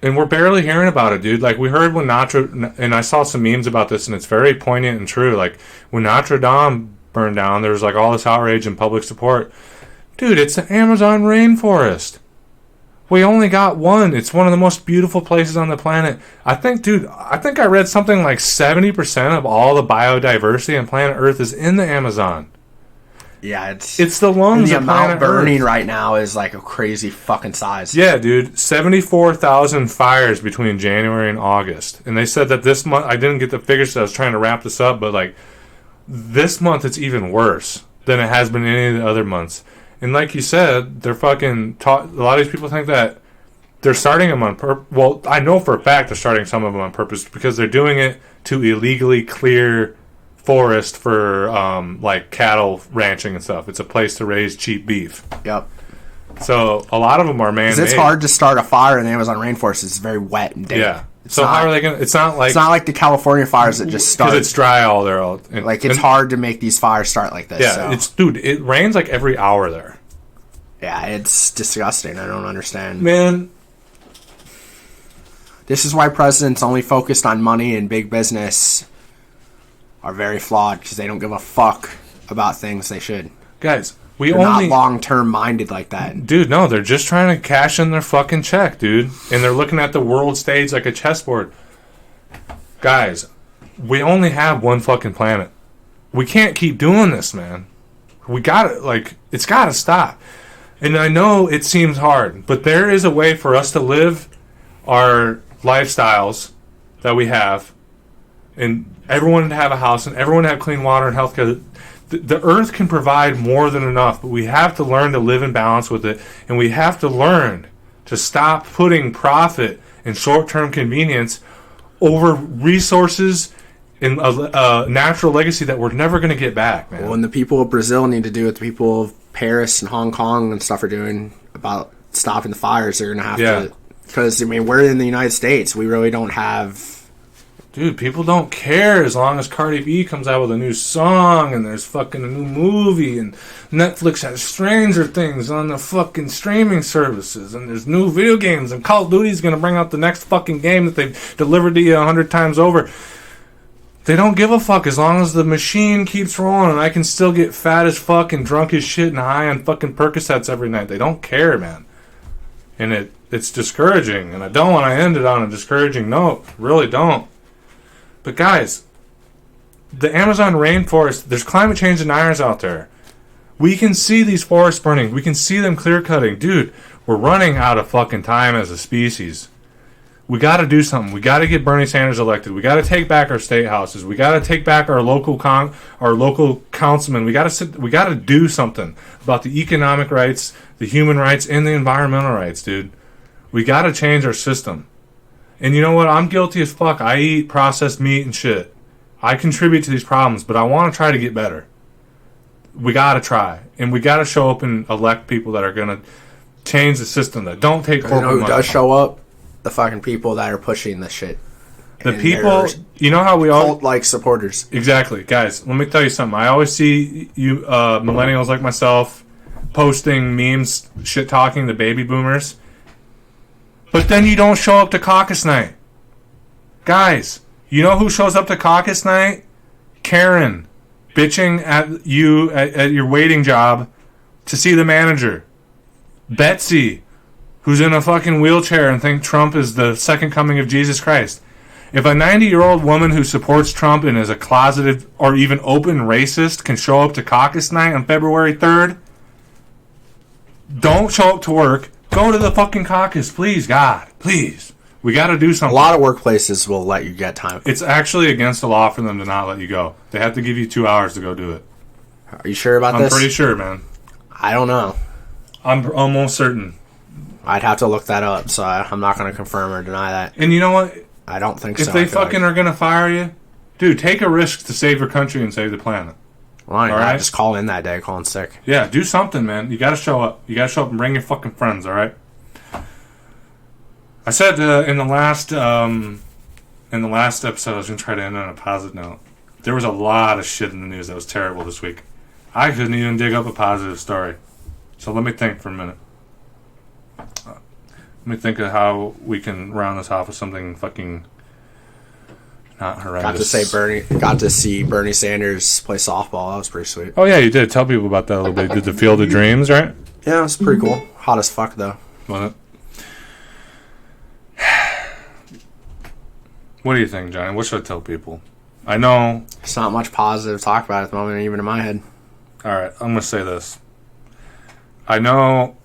and we're barely hearing about it, dude. Like we heard when and I saw some memes about this, and it's very poignant and true. Like when Notre Dame burned down, there was like all this outrage and public support. Dude, it's the Amazon rainforest. We only got one. It's one of the most beautiful places on the planet. I think I read something like 70% of all the biodiversity on planet Earth is in the Amazon. Yeah, it's the lungs of planet Earth. The amount burning right now is like a crazy fucking size. Yeah, dude. 74,000 fires between January and August. And they said that this month, I didn't get the figures, so I was trying to wrap this up, but like this month it's even worse than it has been any of the other months. And like you said, they're fucking a lot of these people think that they're starting them on purpose. Well, I know for a fact they're starting some of them on purpose because they're doing it to illegally clear forest for like cattle ranching and stuff. It's a place to raise cheap beef. Yep. So a lot of them are man-made. It's hard to start a fire in the Amazon rainforest. It's very wet and damp. Yeah. So how are they going to... It's not like the California fires that just start. Because it's dry all there. It's hard to make these fires start like this. Yeah, so. It rains like every hour there. Yeah, it's disgusting. I don't understand. Man. This is why presidents only focused on money and big business are very flawed, because they don't give a fuck about things they should. Guys, they're not long-term minded like that. Dude, no, they're just trying to cash in their fucking check, dude. And they're looking at the world stage like a chessboard. Guys, we only have one fucking planet. We can't keep doing this, man. We gotta, it's gotta stop. And I know it seems hard, but there is a way for us to live our lifestyles that we have, and everyone to have a house, and everyone to have clean water and healthcare. The earth can provide more than enough, but we have to learn to live in balance with it, and we have to learn to stop putting profit and short-term convenience over resources and a natural legacy that we're never going to get back, man. Well, and the people of Brazil need to do what the people of Paris and Hong Kong and stuff are doing about stopping the fires. They're going to have to... Because, I mean, we're in the United States. We really don't have... Dude, people don't care as long as Cardi B comes out with a new song and there's fucking a new movie and Netflix has Stranger Things on the fucking streaming services and there's new video games and Call of Duty's going to bring out the next fucking game that they've delivered to you 100 times over. They don't give a fuck as long as the machine keeps rolling and I can still get fat as fuck and drunk as shit and high on fucking Percocets every night. They don't care, man. And it's discouraging, and I don't want to end it on a discouraging note. Really don't. But guys, the Amazon rainforest, there's climate change deniers out there. We can see these forests burning. We can see them clear cutting. Dude, we're running out of fucking time as a species. We got to do something. We got to get Bernie Sanders elected. We got to take back our state houses. We got to take back our local councilmen. We got to do something about the economic rights, the human rights, and the environmental rights, dude. We got to change our system. And you know what? I'm guilty as fuck. I eat processed meat and shit. I contribute to these problems, but I want to try to get better. We got to try. And we got to show up and elect people that are going to change the system, that don't take corporate money. You know who does show up? The fucking people that are pushing this shit. The people, you know how we all... Cult-like supporters. Exactly. Guys, let me tell you something. I always see you millennials like myself posting memes, shit-talking the baby boomers. But then you don't show up to caucus night. Guys, you know who shows up to caucus night? Karen, bitching at you at your waiting job to see the manager. Betsy, who's in a fucking wheelchair and think Trump is the second coming of Jesus Christ. If a 90-year-old woman who supports Trump and is a closeted or even open racist can show up to caucus night on February 3rd, don't show up to work. Go to the fucking caucus, please, God, please. We got to do something. A lot of workplaces will let you get time. It's actually against the law for them to not let you go. They have to give you 2 hours to go do it. Are you sure about this? I'm pretty sure, man. I don't know. I'm almost certain. I'd have to look that up, so I'm not going to confirm or deny that. And you know what? I don't think so. If they fucking are going to fire you, Dude, take a risk to save your country and save the planet. Well, all right? Just call in that day, call in sick. Yeah, do something, man. You got to show up. You got to show up and bring your fucking friends, all right? I said in the last episode I was going to try to end on a positive note. There was a lot of shit in the news that was terrible this week. I couldn't even dig up a positive story. So let me think for a minute. Let me think of how we can round this off with something fucking not horrendous. Got to see Bernie Sanders play softball. That was pretty sweet. Oh yeah, you did. Tell people about that a little bit. Did the Field of Dreams, right? Yeah, it was pretty cool. Hot as fuck though. Was it? What do you think, Johnny? What should I tell people? I know there's not much positive to talk about at the moment, even in my head. Alright, I'm going to say this. I know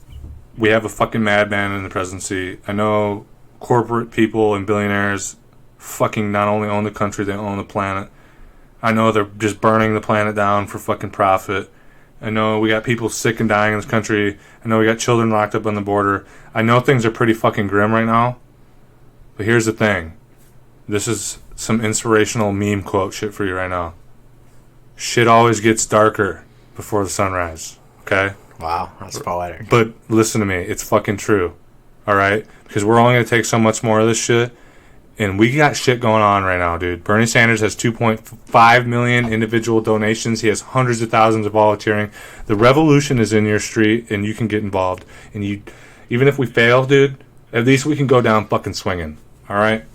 we have a fucking madman in the presidency. I know corporate people and billionaires fucking not only own the country, they own the planet. I know they're just burning the planet down for fucking profit. I know we got people sick and dying in this country. I know we got children locked up on the border. I know things are pretty fucking grim right now. But here's the thing. This is some inspirational meme quote shit for you right now. Shit always gets darker before the sunrise. Okay? Wow, that's poetic. But listen to me. It's fucking true. Alright? Because we're only going to take so much more of this shit. And we got shit going on right now, dude. Bernie Sanders has 2.5 million individual donations. He has hundreds of thousands of volunteering. The revolution is in your street, and you can get involved. And you, even if we fail, dude, at least we can go down fucking swinging. Alright?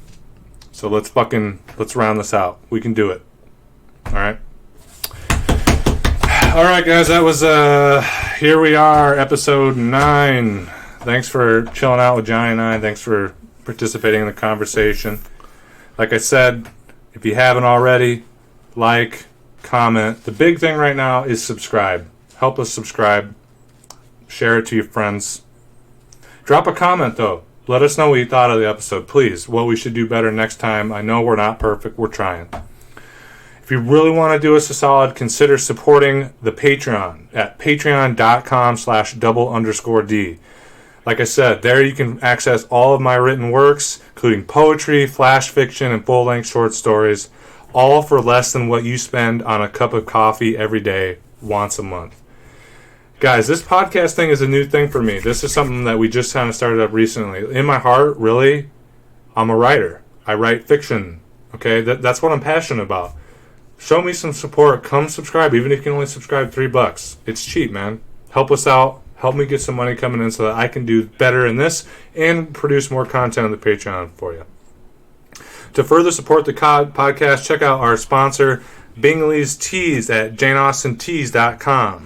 So let's round this out. We can do it. Alright? Alright, guys. That was, here we are, episode 9. Thanks for chilling out with Johnny and I. Thanks for participating in the conversation. Like I said, if you haven't already, like, comment. The big thing right now is subscribe. Help us subscribe. Share it to your friends. Drop a comment, though. Let us know what you thought of the episode, please. What we should do better next time. I know we're not perfect. We're trying. If you really want to do us a solid, consider supporting the Patreon at patreon.com/double_D. Like I said, there you can access all of my written works, including poetry, flash fiction, and full-length short stories, all for less than what you spend on a cup of coffee every day, once a month. Guys, this podcast thing is a new thing for me. This is something that we just kind of started up recently. In my heart, really, I'm a writer. I write fiction. Okay, that's what I'm passionate about. Show me some support. Come subscribe, even if you can only subscribe $3. It's cheap, man. Help us out. Help me get some money coming in so that I can do better in this and produce more content on the Patreon for you. To further support the podcast, check out our sponsor, Bingley's Teas at janeaustenteas.com.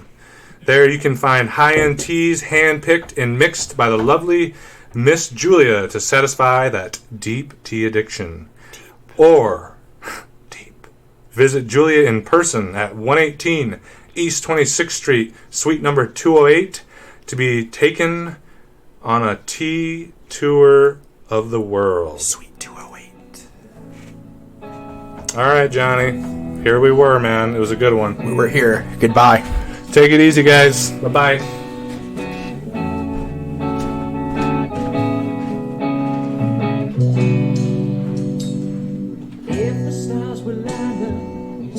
There you can find high-end teas hand-picked and mixed by the lovely Miss Julia to satisfy that deep tea addiction. Or deep. Visit Julia in person at 118 East 26th Street, suite number 208, to be taken on a tea tour of the world. Suite 208. All right, Johnny. Here we were, man. It was a good one. We were here. Goodbye. Take it easy, guys. Bye-bye. If the stars were lined up,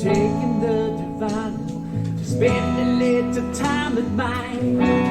taking the divine, to spend a little time with mine.